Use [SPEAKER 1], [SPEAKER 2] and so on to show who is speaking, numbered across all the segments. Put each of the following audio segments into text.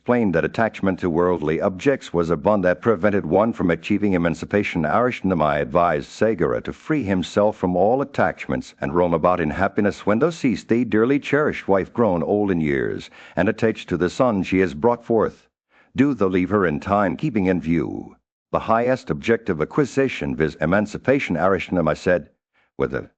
[SPEAKER 1] explained that attachment to worldly objects was a bond that prevented one from achieving emancipation. Arishnamai advised Sagara to free himself from all attachments and roam about in happiness. When thou seest the dearly cherished wife grown old in years and attached to the son she has brought forth, do thou leave her in time, keeping in view the highest object of acquisition, viz. Emancipation. Arishnamai said, whether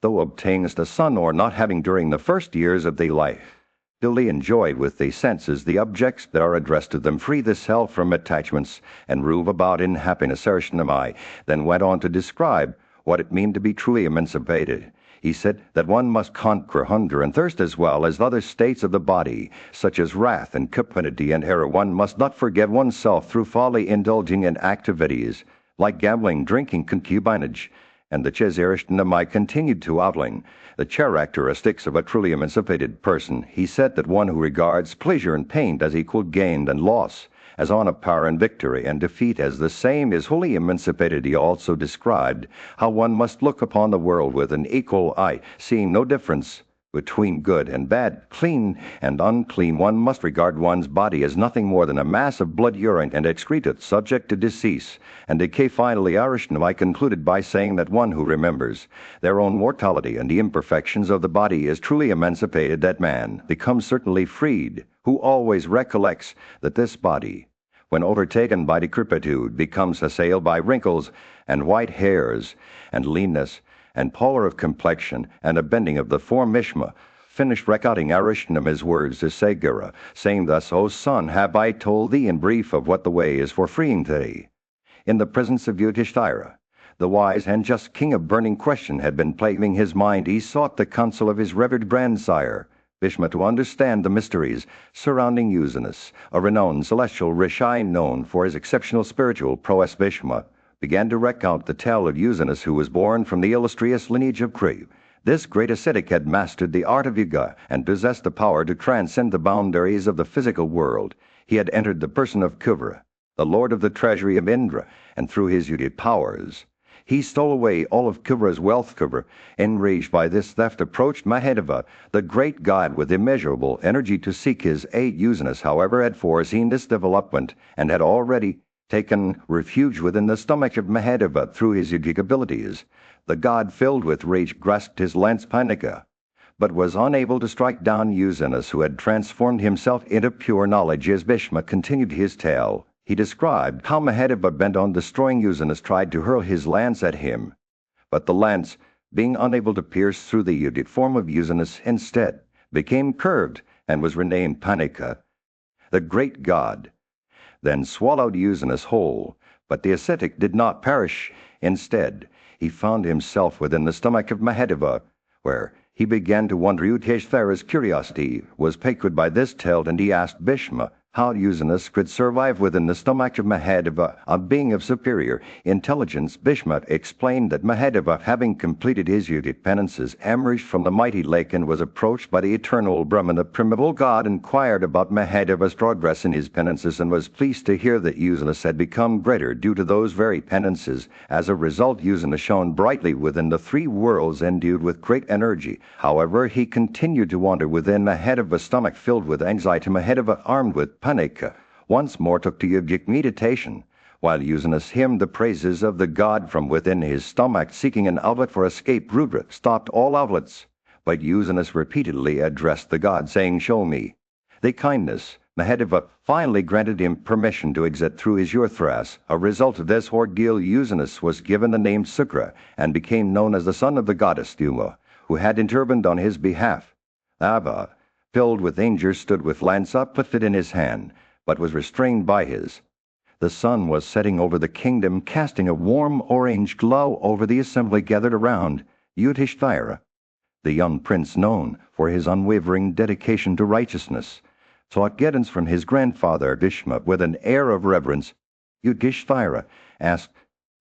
[SPEAKER 1] thou obtainest a son or not, having during the first years of thy life duly enjoyed with the senses the objects that are addressed to them, free the self from attachments, and rove about in happiness. Arishnamai then went on to describe what it meant to be truly emancipated. He said that one must conquer hunger and thirst as well as other states of the body, such as wrath and cupidity and error. One must not forget oneself through folly, indulging in activities like gambling, drinking, concubinage, and the Arishnamai continued to outline the characteristics of a truly emancipated person. He said that one who regards pleasure and pain as equal gain and loss, as honor, power, and victory, and defeat as the same, is wholly emancipated. He also described how one must look upon the world with an equal eye, seeing no difference between good and bad, clean and unclean. One must regard one's body as nothing more than a mass of blood, urine, and excreta, subject to decease and decay. Finally, Arishnamai concluded by saying that one who remembers their own mortality and the imperfections of the body is truly emancipated. That man becomes certainly freed who always recollects that this body, when overtaken by decrepitude, becomes assailed by wrinkles and white hairs and leanness and pallor of complexion, and a bending of the form. Mishma finished recounting Arishnamai's words to Sagara, saying thus, O son, have I told thee in brief of what the way is for freeing thee? In the presence of Yudhishthira, the wise and just king, a burning question had been plaguing his mind. He sought the counsel of his revered grandsire, Bhishma, to understand the mysteries surrounding Usanus, a renowned celestial rishi known for his exceptional spiritual prowess. Bhishma began to recount the tale of Usanus, who was born from the illustrious lineage of Kriv. This great ascetic had mastered the art of yoga and possessed the power to transcend the boundaries of the physical world. He had entered the person of Kuvra, the lord of the treasury of Indra, and through his unique powers he stole away all of Kuvra's wealth. Kuvra, enraged by this theft, approached Mahadeva, the great god, with immeasurable energy to seek his aid. Usanus, however, had foreseen this development and had already taken refuge within the stomach of Mahadeva through his yogic abilities. The god, filled with rage, grasped his lance Panika, but was unable to strike down Usanus, who had transformed himself into pure knowledge. As Bhishma continued his tale, he described how Mahadeva, bent on destroying Usanus, tried to hurl his lance at him, but the lance, being unable to pierce through the yogic form of Usanus, instead became curved and was renamed Panika. The great god then swallowed Usanus whole, but the ascetic did not perish. Instead, he found himself within the stomach of Mahadeva, where he began to wonder. Yudhishthira's curiosity was piqued by this tale, and he asked Bhishma how Usanus could survive within the stomach of Mahadeva, a being of superior intelligence. Bhishma explained that Mahadeva, having completed his yogic penances, emerged from the mighty lake and was approached by the eternal Brahman. The primeval god inquired about Mahadeva's progress in his penances and was pleased to hear that Usanus had become greater due to those very penances. As a result, Usanus shone brightly within the three worlds, endued with great energy. However, he continued to wander within Mahadeva's stomach, filled with anxiety. Mahadeva, armed with Panika, once more took to yogic meditation, while Usanus hymned the praises of the god from within his stomach, seeking an outlet for escape. Rudra stopped all outlets, but Usanus repeatedly addressed the god, saying, Show me the kindness. Mahadeva finally granted him permission to exit through his urethras. A result of this ordeal, Usanus was given the name Sukra and became known as the son of the goddess Duma, who had intervened on his behalf. Ava, filled with anger, stood with lance uplifted in his hand, but was restrained by his. The sun was setting over the kingdom, casting a warm orange glow over the assembly gathered around. Yudhishthira, the young prince known for his unwavering dedication to righteousness, sought guidance from his grandfather Bhishma. With an air of reverence, Yudhishthira asked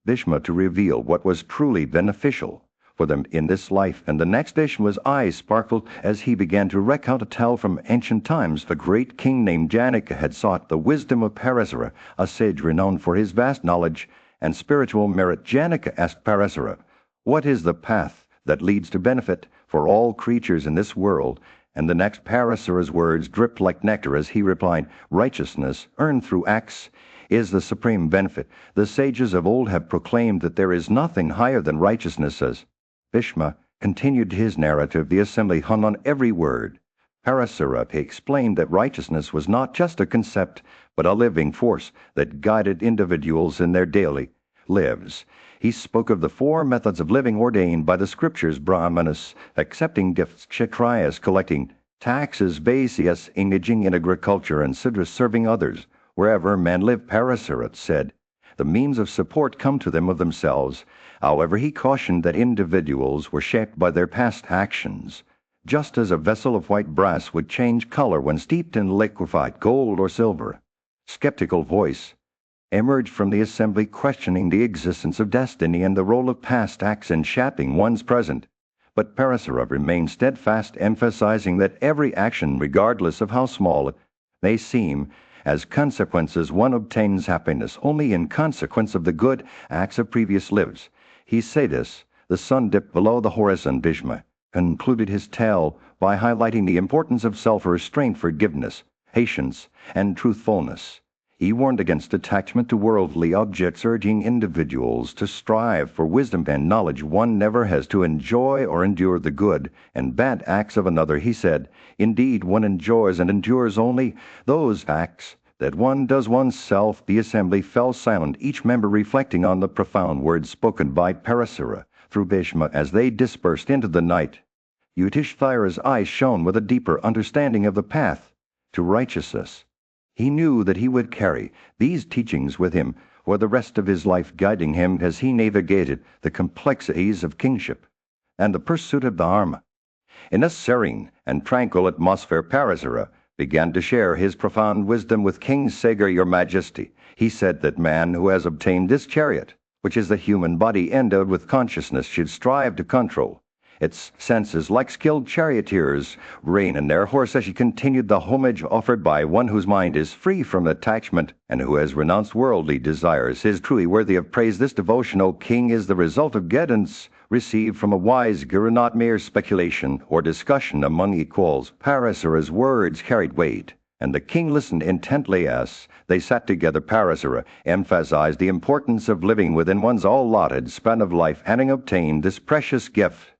[SPEAKER 1] Bhishma to reveal what was truly beneficial for them in this life and the next. Bhishma's eyes sparkled as he began to recount a tale from ancient times. The great king named Janaka had sought the wisdom of Parasara, a sage renowned for his vast knowledge and spiritual merit. Janaka asked Parasara, What is the path that leads to benefit for all creatures in this world, and the next Parasura's words dripped like nectar as he replied, "Righteousness, earned through acts, is the supreme benefit. The sages of old have proclaimed that there is nothing higher than righteousness." As Bhishma continued his narrative, the assembly hung on every word. Parasura explained that righteousness was not just a concept, but a living force that guided individuals in their daily lives. He spoke of the four methods of living ordained by the scriptures: Brahmanas, accepting gifts; Kshatriyas, collecting taxes; Vaisyas, engaging in agriculture; and Sudras, serving others. Wherever men live, Parasura said, the means of support come to them of themselves. However, he cautioned that individuals were shaped by their past actions. Just as a vessel of white brass would change color when steeped in liquefied gold or silver. Skeptical voice emerged from the assembly questioning the existence of destiny and the role of past acts in shaping one's present. But Parasura remained steadfast, emphasizing that every action, regardless of how small it may seem, as consequences one obtains happiness only in consequence of the good acts of previous lives. He said this. The sun dipped below the horizon. Bhishma concluded his tale by highlighting the importance of self-restraint, forgiveness, patience, and truthfulness. He warned against attachment to worldly objects, urging individuals to strive for wisdom and knowledge. One never has to enjoy or endure the good and bad acts of another, he said. Indeed, one enjoys and endures only those acts that one does oneself. The assembly fell silent, each member reflecting on the profound words spoken by Parasura through Bhishma as they dispersed into the night. Yudhishthira's eyes shone with a deeper understanding of the path to righteousness. He knew that he would carry these teachings with him for the rest of his life, guiding him as he navigated the complexities of kingship and the pursuit of dharma. In a serene and tranquil atmosphere, Parasura began to share his profound wisdom with King Sagar. "Your Majesty," he said, "that man who has obtained this chariot, which is the human body endowed with consciousness, should strive to control its senses like skilled charioteers rein in their horse." As he continued, "The homage offered by one whose mind is free from attachment and who has renounced worldly desires is truly worthy of praise. This devotion, O King, is the result of guidance received from a wise guru, not mere speculation or discussion among equals." Parasura's words carried weight, and the king listened intently as they sat together. Parasura emphasized the importance of living within one's allotted span of life. Having obtained this precious gift,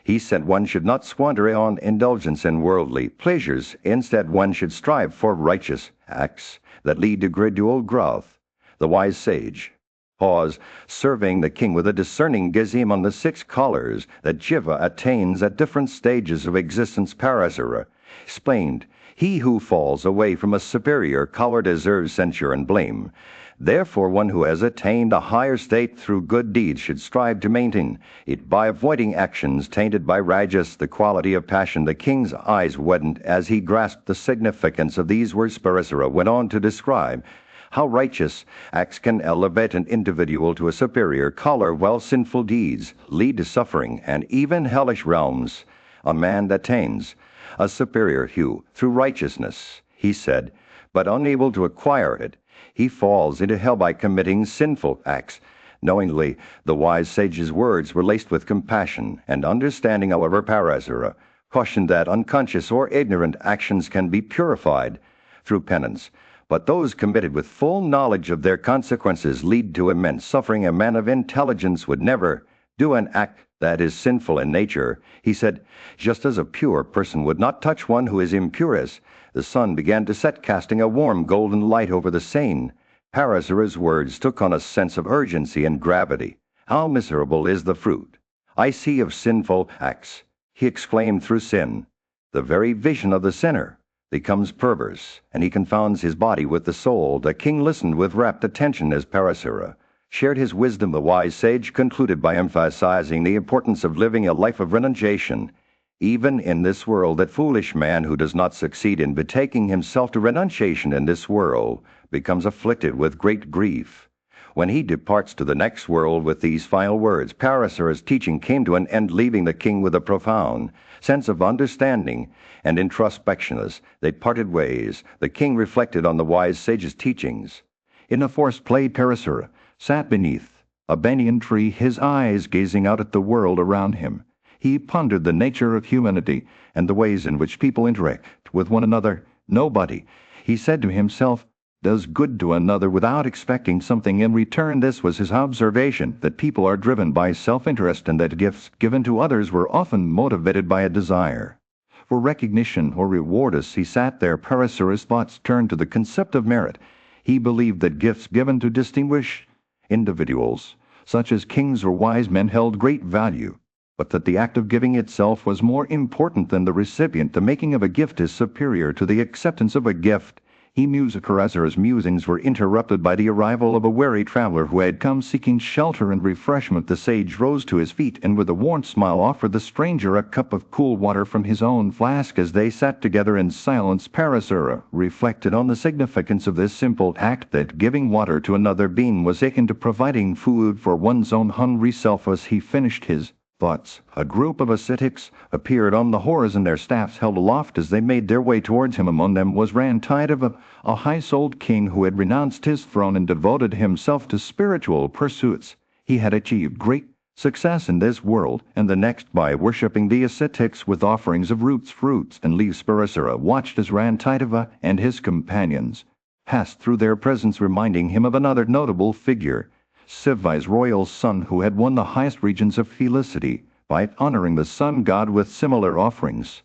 [SPEAKER 1] he said, one should not squander on indulgence in worldly pleasures. Instead, one should strive for righteous acts that lead to gradual growth. The wise sage paused, surveying the king with a discerning gaze on the 6 collars that Jiva attains at different stages of existence. Parasura explained, "He who falls away from a superior collar deserves censure and blame. Therefore, one who has attained a higher state through good deeds should strive to maintain it by avoiding actions tainted by rajas, the quality of passion." The king's eyes widened as he grasped the significance of these words. Parasura went on to describe how righteous acts can elevate an individual to a superior color, while sinful deeds lead to suffering and even hellish realms. "A man that attains a superior hue through righteousness," he said, "but unable to acquire it, he falls into hell by committing sinful acts." Knowingly, the wise sage's words were laced with compassion and understanding. However, Parasura cautioned that unconscious or ignorant actions can be purified through penance, but those committed with full knowledge of their consequences lead to immense suffering. A man of intelligence would never do an act that is sinful in nature, he said, just as a pure person would not touch one who is impure. As the sun began to set, casting a warm golden light over the scene, Parasura's words took on a sense of urgency and gravity. "How miserable is the fruit I see of sinful acts," he exclaimed. "Through sin, the very vision of the sinner becomes perverse, and he confounds his body with the soul." The king listened with rapt attention as Parasura shared his wisdom. The wise sage concluded by emphasizing the importance of living a life of renunciation, even in this world. That foolish man who does not succeed in betaking himself to renunciation in this world becomes afflicted with great grief when he departs to the next world. With these final words, Parasura's teaching came to an end, leaving the king with a profound sense of understanding and introspection. As they parted ways, the king reflected on the wise sage's teachings. In a forest play, Parasura sat beneath a banyan tree, his eyes gazing out at the world around him.
[SPEAKER 2] He pondered the nature of humanity and the ways in which people interact with one another. Nobody, he said to himself, does good to another without expecting something in return. This was his observation, that people are driven by self-interest and that gifts given to others were often motivated by a desire for recognition or reward. As he sat there, Parasura's thoughts turned to the concept of merit. He believed that gifts given to distinguished individuals, such as kings or wise men, held great value, but that the act of giving itself was more important than the recipient. The making of a gift is superior to the acceptance of a gift. He mused. Parasura's musings were interrupted by the arrival of a weary traveler who had come seeking shelter and refreshment. The sage rose to his feet and with a warm smile offered the stranger a cup of cool water from his own flask. As they sat together in silence, Parasura reflected on the significance of this simple act, that giving water to another being was akin to providing food for one's own hungry self. As he finished his thoughts, a group of ascetics appeared on the horizon, their staffs held aloft as they made their way towards him. Among them was Rantidav, a high-souled king who had renounced his throne and devoted himself to spiritual pursuits. He had achieved great success in this world and the next by worshipping the ascetics with offerings of roots, fruits, and leaves. Parasura watched as Rantidav and his companions passed through their presence, reminding him of another notable figure, Sivai's royal son, who had won the highest regions of felicity by honoring the sun god with similar offerings.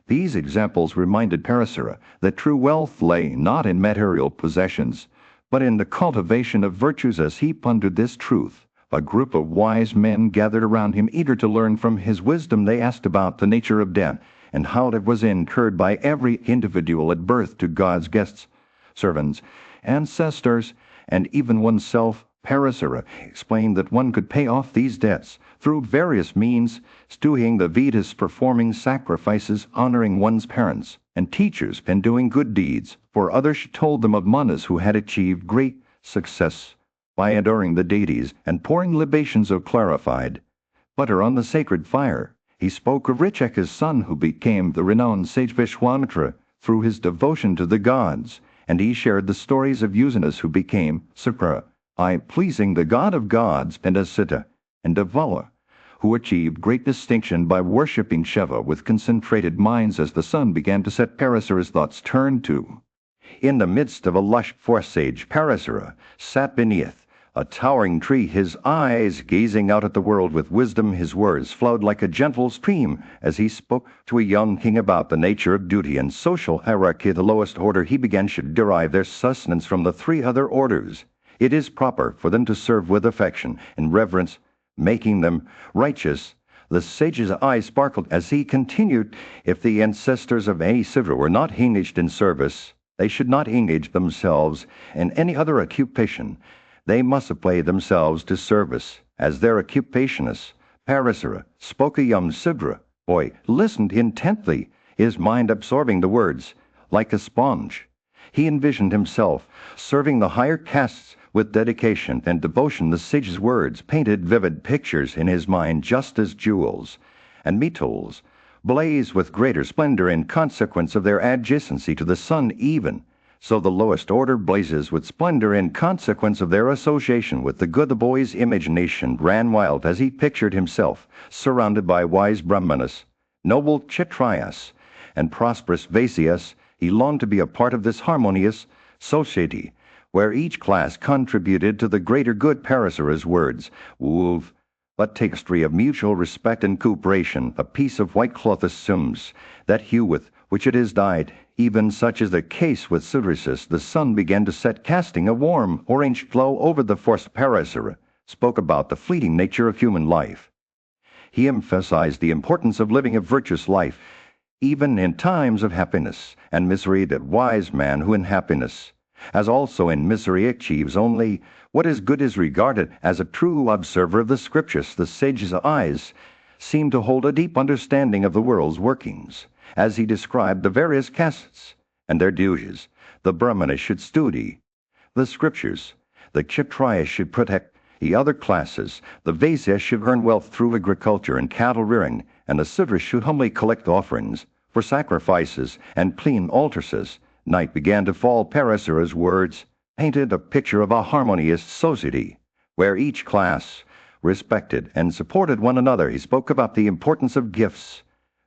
[SPEAKER 2] These examples reminded Parasura that true wealth lay not in material possessions, but in the cultivation of virtues. As he pondered this truth, a group of wise men gathered around him, eager to learn from his wisdom. They asked about the nature of death and how it was incurred by every individual at birth. To God's guests, servants, ancestors, and even oneself, Parasura explained that one could pay off these debts through various means, studying the Vedas, performing sacrifices, honoring one's parents and teachers, and doing good deeds for others. She told them of Manas who had achieved great success by adoring the deities and pouring libations of clarified butter on the sacred fire. He spoke of Richeka's son, who became the renowned sage Vishwamitra through his devotion to the gods, and he shared the stories of Usanus, who became Sakra, pleasing the god of gods, and Asita and Devala, who achieved great distinction by worshipping Shiva with concentrated minds. As the sun began to set, Parasura's thoughts turned to. In the midst of a lush forest, sage Parasura sat beneath a towering tree, his eyes gazing out at the world with wisdom. His words flowed like a gentle stream as he spoke to a young king about the nature of duty and social hierarchy. The lowest order, he began, should derive their sustenance from the three other orders. It is proper for them to serve with affection and reverence, making them righteous. The sage's eyes sparkled as he continued. If the ancestors of any civil were not engaged in service, they should not engage themselves in any other occupation. They must apply themselves to service as their occupationists. Parasura spoke. A young Sivra boy listened intently, his mind absorbing the words like a sponge. He envisioned himself serving the higher castes with dedication and devotion. The sage's words painted vivid pictures in his mind, just as jewels and metals blaze with greater splendor in consequence of their adjacency to the sun. Even so, the lowest order blazes with splendor in consequence of their association with the good. The boy's imagination ran wild as he pictured himself surrounded by wise Brahmanas, noble Kshatriyas, and prosperous Vaisyas. He longed to be a part of this harmonious society, where each class contributed to the greater good. Parasura's words wove but tapestry of mutual respect and cooperation. A piece of white cloth assumes that hue with which it is dyed. Even such is the case with Sudrisus. The sun began to set, casting a warm orange glow over the forest. Parasura spoke about the fleeting nature of human life. He emphasized the importance of living a virtuous life, even in times of happiness and misery. That wise man who in happiness as also in misery achieves only what is good is regarded as a true observer of the scriptures. The sage's eyes seemed to hold a deep understanding of the world's workings as he described the various castes and their duties. The Brahmanas should study the scriptures, the Kshatriyas should protect the other classes, the Vaisyas should earn wealth through agriculture and cattle rearing, and the Sudras should humbly collect offerings for sacrifices and clean altars. Night began to fall. Parasura's words painted a picture of a harmonious society, where each class
[SPEAKER 1] respected, and supported one another. He spoke about the importance of gifts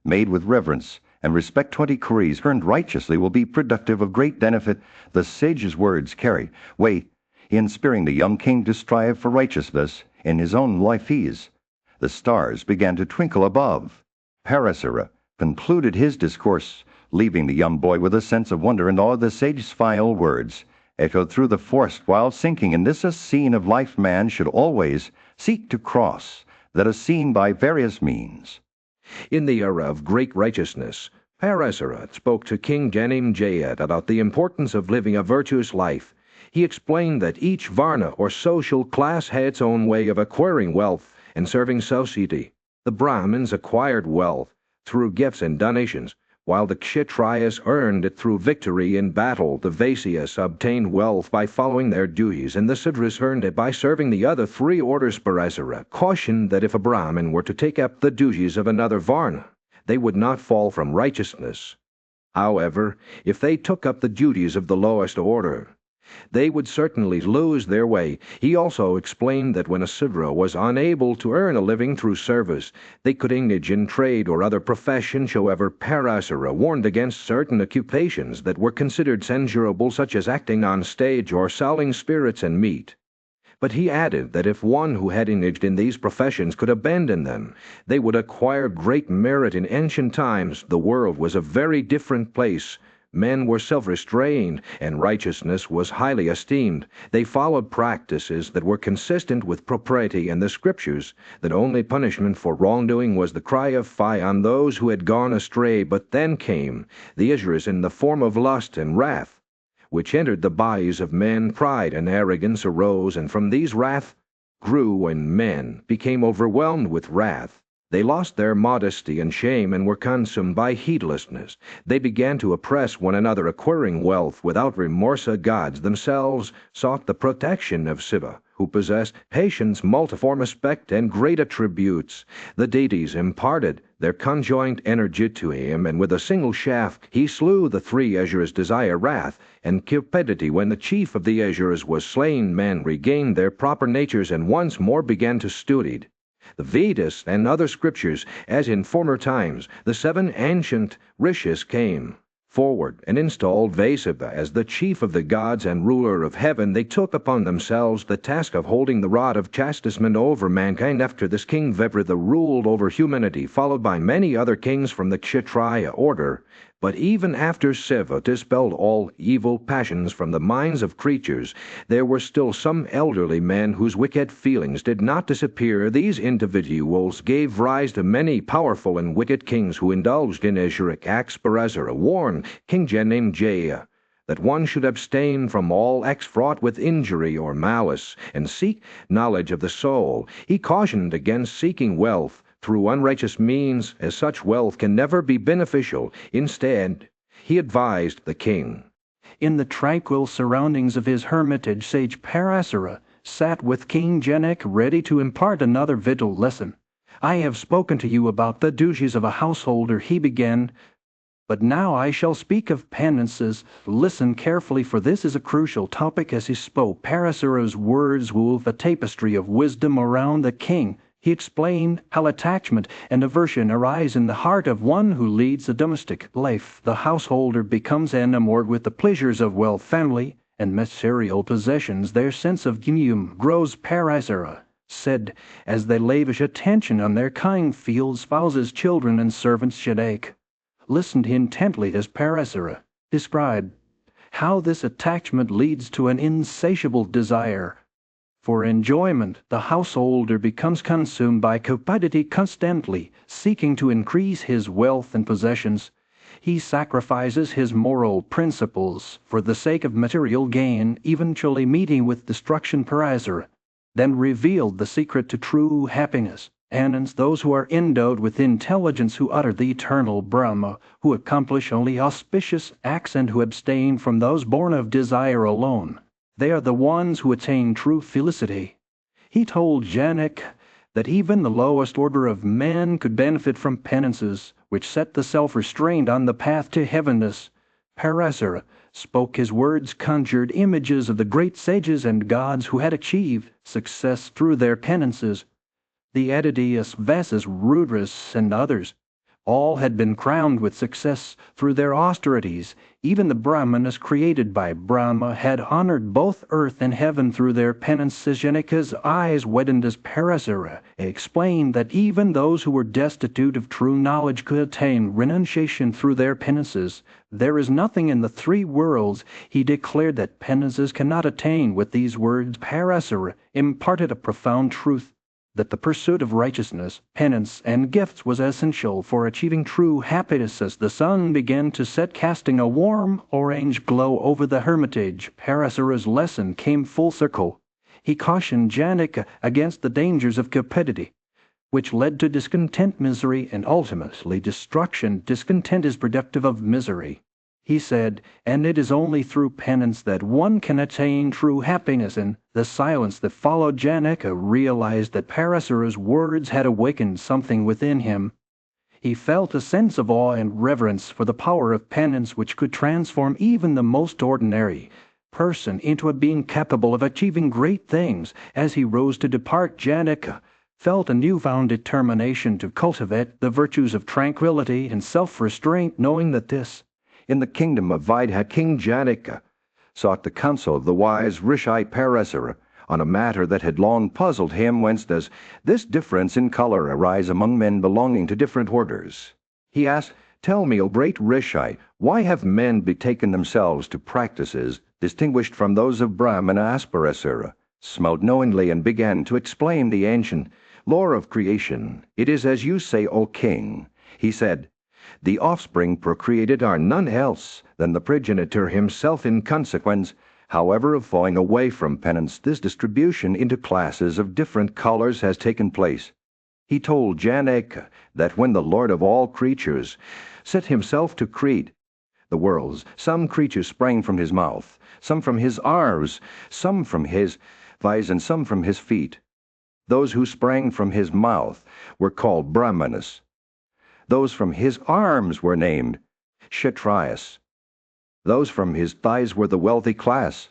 [SPEAKER 1] made with reverence and respect. 20 Kuris earned righteously will be productive of great benefit. The sage's words carry weight, inspiring the young king to strive for righteousness in his own life. The stars began to twinkle above. Parasara concluded his discourse, leaving the young boy with a sense of wonder and awe. The sage's final words echoed through the forest while sinking. In this a scene of life man should always seek to cross, that is seen by various means.
[SPEAKER 3] In the era of great righteousness, Parasara spoke to King Janimejaya about the importance of living a virtuous life. He explained that each varna or social class had its own way of acquiring wealth and serving society. The Brahmins acquired wealth through gifts and donations, while the Kshatriyas earned it through victory in battle. The Vaisyas obtained wealth by following their duties, and the Sudras earned it by serving the other 3 orders. Parasara cautioned that if a Brahmin were to take up the duties of another varna, they would not fall from righteousness. However, if they took up the duties of the lowest order, they would certainly lose their way. He also explained that when a Sudra was unable to earn a living through service, they could engage in trade or other professions. However, Parasara warned against certain occupations that were considered censurable, such as acting on stage or selling spirits and meat. But he added that if one who had engaged in these professions could abandon them, they would acquire great merit. In ancient times, the world was a very different place. Men were self-restrained, and righteousness was highly esteemed. They followed practices that were consistent with propriety and the scriptures. That only punishment for wrongdoing was the cry of fire on those who had gone astray. But then came the Isuras in the form of lust and wrath, which entered the bodies of men. Pride and arrogance arose, and from these wrath grew when men became overwhelmed with wrath. They lost their modesty and shame and were consumed by heedlessness. They began to oppress one another, acquiring wealth without remorse. The gods themselves sought the protection of Shiva, who possessed patience, multiform aspect, and great attributes. The deities imparted their conjoint energy to him, and with a single shaft he slew the 3 Asuras, desire, wrath, and cupidity. When the chief of the Asuras was slain, men regained their proper natures and once more began to study the Vedas and other scriptures. As in former times, the 7 ancient rishis came forward and installed Vasudha as the chief of the gods and ruler of heaven. They took upon themselves the task of holding the rod of chastisement over mankind. After this, King Vibhrata ruled over humanity, followed by many other kings from the Kshatriya order. But even after Shiva dispelled all evil passions from the minds of creatures, there were still some elderly men whose wicked feelings did not disappear. These individuals gave rise to many powerful and wicked kings who indulged in Asuric acts. Parasara warned King Janimejaya that one should abstain from all acts fraught with injury or malice, and seek knowledge of the soul. He cautioned against seeking wealth through unrighteous means, as such wealth can never be beneficial. Instead, he advised the king.
[SPEAKER 4] In the tranquil surroundings of his hermitage, sage Parasara sat with King Janak, ready to impart another vital lesson. "I have spoken to you about the duties of a householder," he began, "but now I shall speak of penances. Listen carefully, for this is a crucial topic." As he spoke, Parasara's words wove a tapestry of wisdom around the king. He explained how attachment and aversion arise in the heart of one who leads a domestic life. The householder becomes enamored with the pleasures of wealth, family, and material possessions. Their sense of union grows. Parasara said, as they lavish attention on their kind fields, spouses, children, and servants. Janak listened intently as Parasara described how this attachment leads to an insatiable desire for enjoyment. The householder becomes consumed by cupidity, constantly seeking to increase his wealth and possessions. He sacrifices his moral principles for the sake of material gain, eventually meeting with destruction. Parasara then revealed the secret to true happiness. Anants, those who are endowed with intelligence, who utter the eternal Brahma, who accomplish only auspicious acts, and who abstain from those born of desire alone. They are the ones who attain true felicity. He told Janak that even the lowest order of men could benefit from penances, which set the self-restrained on the path to heavenness. Parasara spoke. His words conjured images of the great sages and gods who had achieved success through their penances. the Edidius Vassus Rudris, and others. All had been crowned with success through their austerities. Even the Brahmanas created by Brahma had honored both earth and heaven through their penances. Janaka's eyes widened as Parasara explained that even those who were destitute of true knowledge could attain renunciation through their penances. There is nothing in the three worlds, he declared, that penances cannot attain. With these words, Parasara imparted a profound truth, that the pursuit of righteousness, penance, and gifts was essential for achieving true happiness. As the sun began to set, casting a warm orange glow over the hermitage, Parasara's lesson came full circle. He cautioned Janaka against the dangers of cupidity, which led to discontent, misery, and ultimately destruction. Discontent is productive of misery, he said, and it is only through penance that one can attain true happiness. In the silence that followed, Janaka realized that Parasara's words had awakened something within him. He felt a sense of awe and reverence for the power of penance, which could transform even the most ordinary person into a being capable of achieving great things. As he rose to depart, Janaka felt a newfound determination to cultivate the virtues of tranquility and self-restraint, knowing that this,
[SPEAKER 3] in the kingdom of Vaidha, King Janaka sought the counsel of the wise Rishi Parasara on a matter that had long puzzled him. Whence does this difference in color arise among men belonging to different orders? He asked, "Tell me, O great Rishi, why have men betaken themselves to practices distinguished from those of Brahmana?" Parasara smiled knowingly and began to explain the ancient lore of creation. "It is as you say, O king," he said. "The offspring procreated are none else than the progenitor himself. In consequence, however, of falling away from penance, this distribution into classes of different colors has taken place." He told Janaka that when the Lord of all creatures set himself to create the worlds, some creatures sprang from his mouth, some from his arms, some from his thighs, and some from his feet. Those who sprang from his mouth were called Brahmanas. Those from his arms were named Kshatriyas. Those from his thighs were the wealthy class,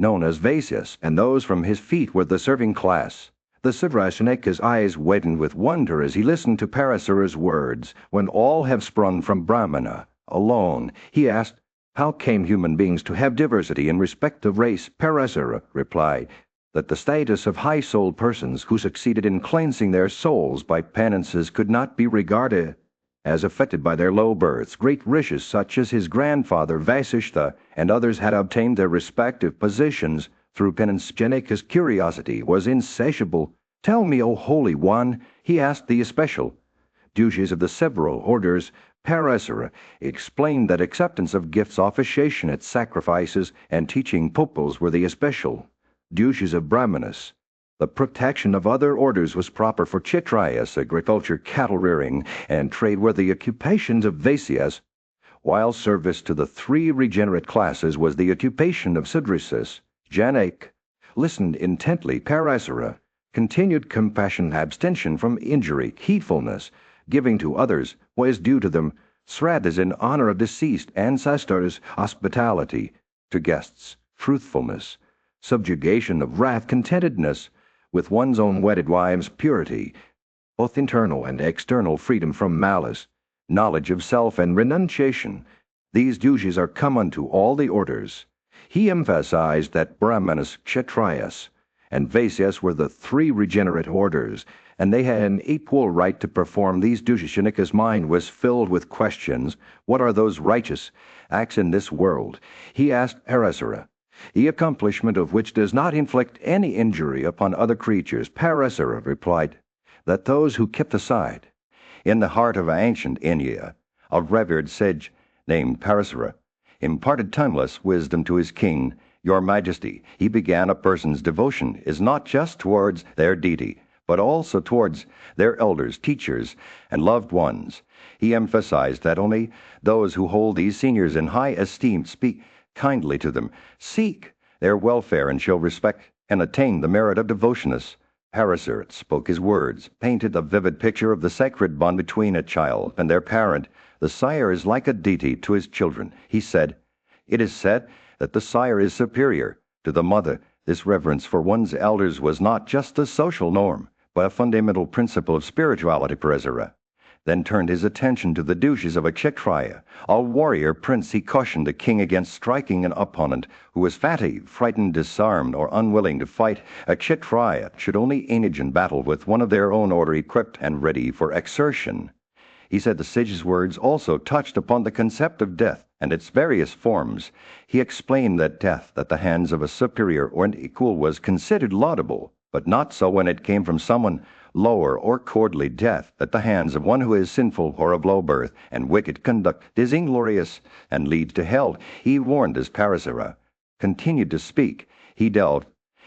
[SPEAKER 3] known as Vaisyas, and those from his feet were the serving class. The Sivrashanika's eyes widened with wonder as he listened to Parasara's words. When all have sprung from Brahmana alone, he asked, "How came human beings to have diversity in respect of race?" Parasara replied that the status of high-souled persons who succeeded in cleansing their souls by penances could not be regarded as affected by their low births. Great rishis such as his grandfather Vasishtha and others had obtained their respective positions through penance. Janaka's curiosity was insatiable. "Tell me, O Holy One," he asked, "the especial duties of the several orders." Parasara explained that acceptance of gifts, officiation at sacrifices, and teaching pupils were the especial duties of Brahmanas. The protection of other orders was proper for Kshatriyas, agriculture, cattle rearing, and trade were the occupations of Vaisyas, while service to the three regenerate classes was the occupation of Sudrisas. Janaka listened intently. Parasara continued compassion, abstention from injury, heedfulness, giving to others what is due to them, sraddhas in honor of deceased, ancestors, hospitality to guests, truthfulness, subjugation of wrath, contentedness with one's own wedded wives, purity, both internal and external, freedom from malice, knowledge of self, and renunciation. These duties are common to all the orders. He emphasized that Brahmanas, Kshatriyas, and Vaisyas were the three regenerate orders, and they had an equal right to perform these duties. Janaka's mind was filled with questions. What are those righteous acts in this world? He asked Parasara, the accomplishment of which does not inflict any injury upon other creatures. Parasara replied that those who kept aside, in the heart of ancient India, a revered sage named Parasara imparted timeless wisdom to his king. "Your Majesty," he began, "a person's devotion is not just towards their deity, but also towards their elders, teachers, and loved ones." He emphasized that only those who hold these seniors in high esteem speak kindly to them, seek their welfare, and show respect, and attain the merit of devotionist. Parasara spoke his words, painted a vivid picture of the sacred bond between a child and their parent. The sire is like a deity to his children. He said, "It is said that the sire is superior to the mother." This reverence for one's elders was not just a social norm,
[SPEAKER 1] by a fundamental principle of spirituality, Parasara. Then turned his attention to the duties of a Kshatriya, a warrior prince. He cautioned the king against striking an opponent who was fatty, frightened, disarmed, or unwilling to fight. A Kshatriya should only engage in battle with one of their own order, equipped and ready for exertion. He said the sage's words also touched upon the concept of death and its various forms. He explained that death at the hands of a superior or an equal was considered laudable, but not so when it came from someone lower, or courtly death at the hands of one who is sinful or of low birth and wicked conduct is inglorious and leads to hell. He warned as Parasara continued to speak. He delved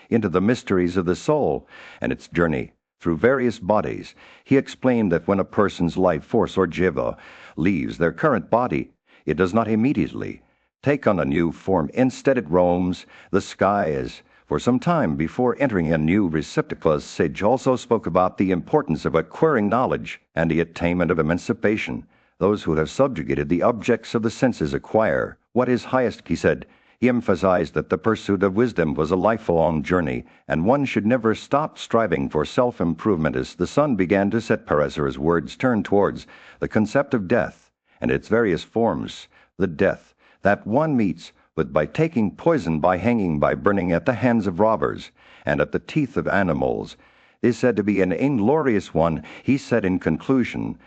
[SPEAKER 1] into the mysteries of the soul and its journey through various bodies. He explained that when a person's life force or jiva leaves their current body, it does not immediately take on a new form. Instead, it roams the skies for some time before entering a new receptacle. Sage also spoke about the importance of acquiring knowledge and the attainment of emancipation. Those who have subjugated the objects of the senses acquire what is highest, he said. He emphasized that the pursuit of wisdom was a lifelong journey, and one should never stop striving for self-improvement. As the sun began to set, Parasara's words turned towards the concept of death and its various forms. The death that one meets but by taking poison, by hanging, by burning at the hands of robbers, and at the teeth of animals, is said to be an inglorious one. He said in conclusion,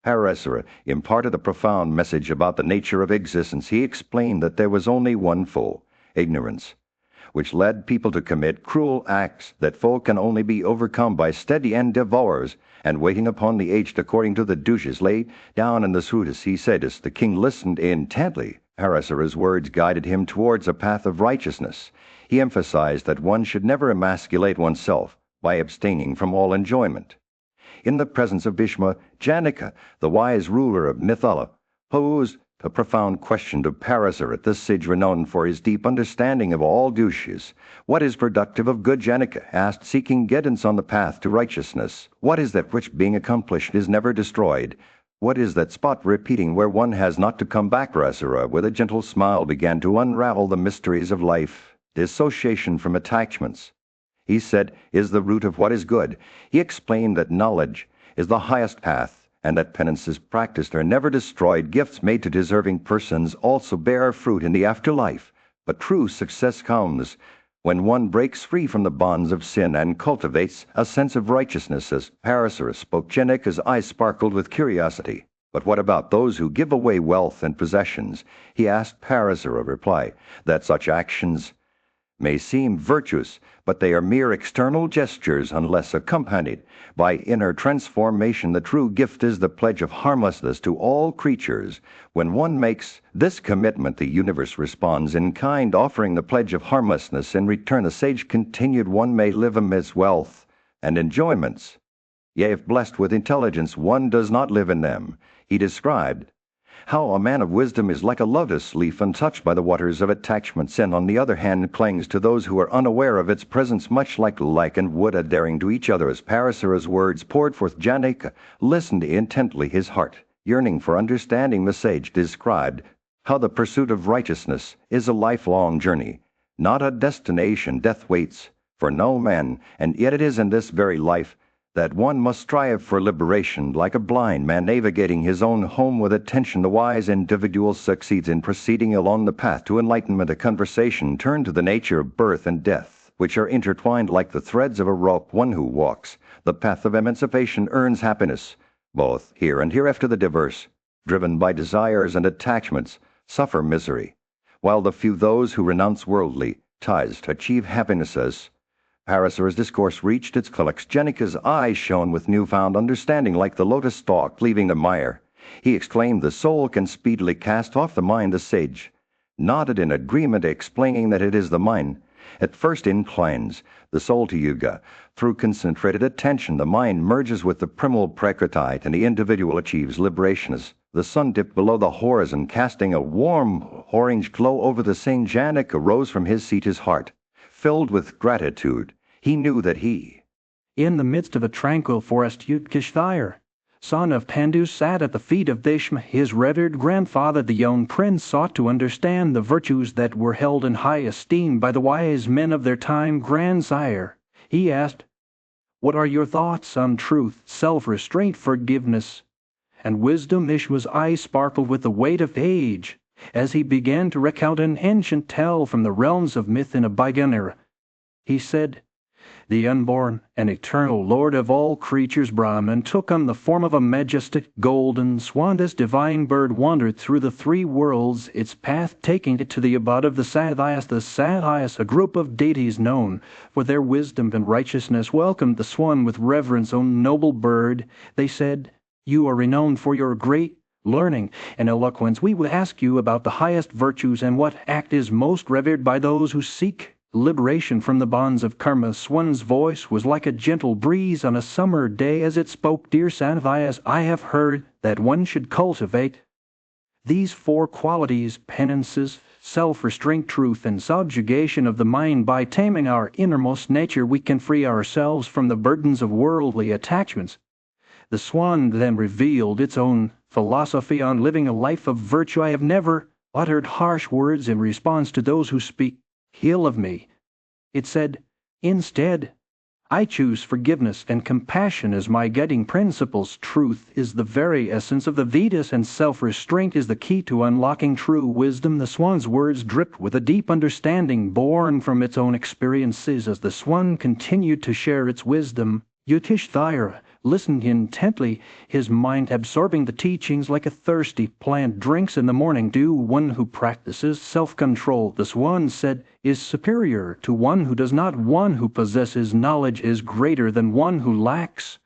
[SPEAKER 1] Parasara imparted a profound message about the nature of existence. He explained that there was only one foe, ignorance, which led people to commit cruel acts. That foe can only be overcome by steady endeavors and waiting upon the aged according to the duties laid down in the Srutas. He said as the king listened intently, Parasara's words guided him towards a path of righteousness. He emphasized that one should never emasculate oneself by abstaining from all enjoyment. In the presence of Bhishma, Janaka, the wise ruler of Mithala, posed a profound question to Parasara. The sage, renowned for his deep understanding of all duties. What is productive of good? Janaka asked, seeking guidance on the path to righteousness. What is that which, being accomplished, is never destroyed? What is that spot repeating where one has not to come back? Parasara, with a gentle smile, began to unravel the mysteries of life. Dissociation from attachments, he said, is the root of what is good. He explained that knowledge is the highest path, and that penances practiced are never destroyed. Gifts made to deserving persons also bear fruit in the afterlife. But true success comes when one breaks free from the bonds of sin and cultivates a sense of righteousness. As Parasara spoke, Janaka's eyes sparkled with curiosity. But what about those who give away wealth and possessions? He asked. Parasara replied that such actions may seem virtuous, but they are mere external gestures unless accompanied by inner transformation. The true gift is the pledge of harmlessness to all creatures. When one makes this commitment, the universe responds in kind, offering the pledge of harmlessness in return. The sage continued, one may live amidst wealth and enjoyments, yea, if blessed with intelligence, one does not live in them. He described how a man of wisdom is like a lotus leaf untouched by the waters of attachments, and on the other hand clings to those who are unaware of its presence, much like and wood adhering to each other. As Parasara's words poured forth, Janaka listened intently, his heart yearning for understanding. The sage described how the pursuit of righteousness is a lifelong journey, not a destination. Death waits for no man, and yet it is in this very life that one must strive for liberation. Like a blind man navigating his own home with attention, the wise individual succeeds in proceeding along the path to enlightenment. A conversation turned to the nature of birth and death, which are intertwined like the threads of a rope. One who walks the path of emancipation earns happiness, both here and hereafter. The diverse, driven by desires and attachments, suffer misery, while the few, those who renounce worldly ties, achieve happiness. As Parasara's discourse reached its climax, Janaka's eyes shone with newfound understanding like the lotus stalk leaving the mire. He exclaimed, the soul can speedily cast off the mind. The sage nodded in agreement, explaining that it is the mind at first inclines the soul to yoga. Through concentrated attention, the mind merges with the primal prakriti, and the individual achieves liberation. As the sun dipped below the horizon, casting a warm orange glow over the scene, Janaka rose from his seat, his heart filled with gratitude. He knew that he,
[SPEAKER 4] in the midst of a tranquil forest, Yudhishthira, son of Pandu, sat at the feet of Bhishma, his revered grandfather. The young prince sought to understand the virtues that were held in high esteem by the wise men of their time. Grandsire, he asked, What are your thoughts on truth, self-restraint, forgiveness? And wisdom Ishmael's eyes sparkled with the weight of age, as he began to recount an ancient tale from the realms of myth in a bygone era. He said, "The unborn and eternal Lord of all creatures, Brahman, took on the form of a majestic golden swan. This divine bird wandered through the three worlds, its path taking it to the abode of the Sathayas. The Sathayas, a group of deities known for their wisdom and righteousness, welcomed the swan with reverence. O noble bird, they said, you are renowned for your great learning and eloquence. We will ask you about the highest virtues and what act is most revered by those who seek liberation from the bonds of karma." Swan's voice was like a gentle breeze on a summer day as it spoke, "Dear Sathayas, I have heard that one should cultivate these four qualities: penances, self-restraint, truth, and subjugation of the mind. By taming our innermost nature, we can free ourselves from the burdens of worldly attachments." The swan then revealed its own philosophy on living a life of virtue. "I have never uttered harsh words in response to those who speak ill of me," it said. "Instead, I choose forgiveness and compassion as my guiding principles. Truth is the very essence of the Vedas, and self-restraint is the key to unlocking true wisdom." The swan's words dripped with a deep understanding born from its own experiences. As the swan continued to share its wisdom, Yudhishthira listened intently, his mind absorbing the teachings like a thirsty plant drinks in the morning dew. "One who practices self-control," the swan said, "is superior to one who does not. One who possesses knowledge is greater than one who lacks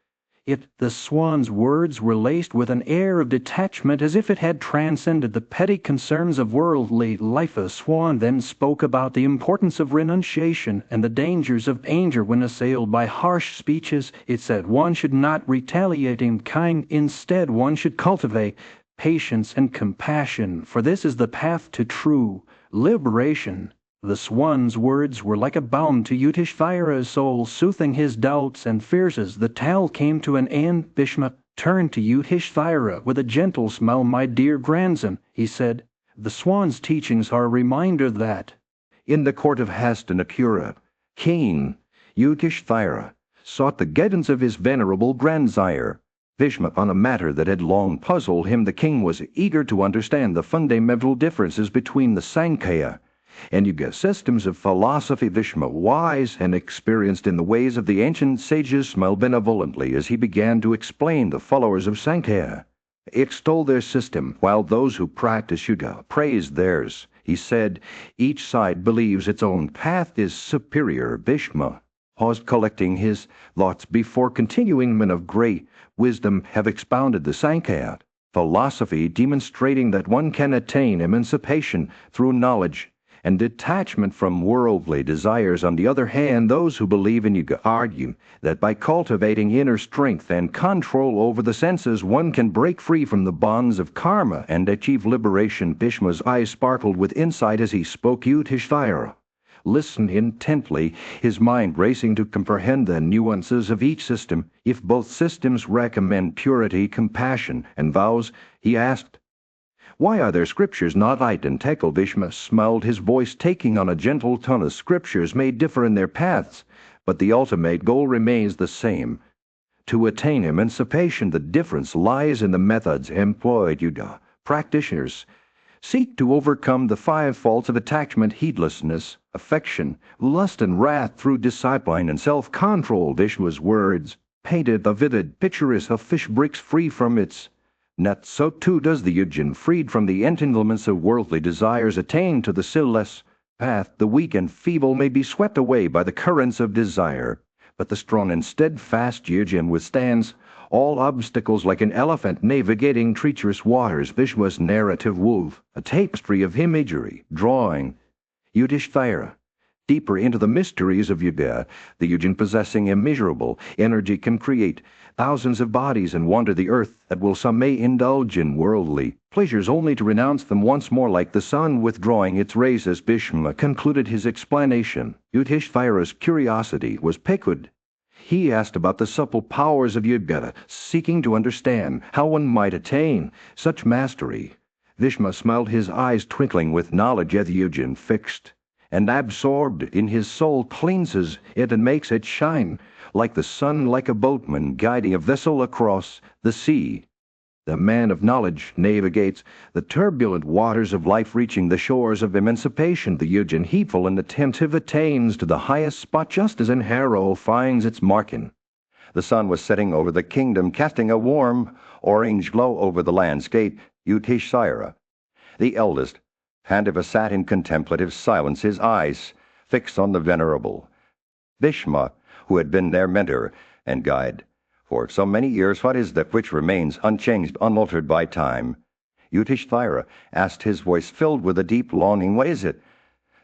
[SPEAKER 4] it." The swan's words were laced with an air of detachment, as if it had transcended the petty concerns of worldly life. A swan then spoke about the importance of renunciation and the dangers of anger when assailed by harsh speeches. It said one should not retaliate in kind. Instead, one should cultivate patience and compassion, for this is the path to true liberation. The swan's words were like a balm to Yudhishthira's soul, soothing his doubts and fears. As the tale came to an end, Bhishma turned to Yudhishthira with a gentle smile. "My dear grandson," he said, "the swan's teachings are a reminder that
[SPEAKER 2] In the court of Hastinapura, King Yudhishthira sought the guidance of his venerable grandsire Bhishma on a matter that had long puzzled him. The king was eager to understand the fundamental differences between the Sankhya and Yoga systems of philosophy. Bhishma, wise and experienced in the ways of the ancient sages, smiled benevolently as he began to explain. The followers of Sankhya extolled their system, while those who practice Yoga praised theirs. He said, each side believes its own path is superior. Bhishma paused, collecting his thoughts before continuing. Men of great wisdom have expounded the Sankhya philosophy, demonstrating that one can attain emancipation through knowledge and detachment from worldly desires. On the other hand, those who believe in Yoga argue that by cultivating inner strength and control over the senses, one can break free from the bonds of karma and achieve liberation. Bhishma's eyes sparkled with insight as he spoke. Yudhishthira listened intently, his mind racing to comprehend the nuances of each system. If both systems recommend purity, compassion, and vows, he asked, why are their scriptures not identical? Bhishma smiled, his voice taking on a gentle tone. The scriptures may differ in their paths, but the ultimate goal remains the same: to attain emancipation. The difference lies in the methods employed. Yoga practitioners seek to overcome the 5 faults of attachment: heedlessness, affection, lust, and wrath through discipline and self-control. Vishnu's words painted a vivid picture. As a fish breaks free from its net, so too does the yujin, freed from the entanglements of worldly desires, attain to the sinless path. The weak and feeble may be swept away by the currents of desire, but the strong and steadfast yujin withstands all obstacles like an elephant navigating treacherous waters. Vishwa's narrative wove a tapestry of imagery, drawing Yudhishthira deeper into the mysteries of Yoga. The yujin, possessing immeasurable energy, can create thousands of bodies and wander the earth at will. Some may indulge in worldly pleasures only to renounce them once more, like the sun withdrawing its rays. As Bhishma concluded his explanation, Yudhishthira's curiosity was piqued. He asked about the supple powers of Yoga, seeking to understand how one might attain such mastery. Bhishma smiled, his eyes twinkling with knowledge. As the yujin fixed
[SPEAKER 3] and absorbed in his soul cleanses it and makes it shine, like the sun, like a boatman guiding a vessel across the sea. The man of knowledge navigates the turbulent waters of life, reaching the shores of emancipation. The huge and heedful and attentive attains to the highest spot, just as an arrow finds its marking.
[SPEAKER 1] The sun was setting over the kingdom, casting a warm orange glow over the landscape. Yudhishthira, the eldest, Pandava, sat in contemplative silence, his eyes fixed on the venerable Bhishma, who had been their mentor and guide for so many years. What is that which remains unchanged, unaltered by time? Yudhishthira asked, his voice filled with a deep longing. What is it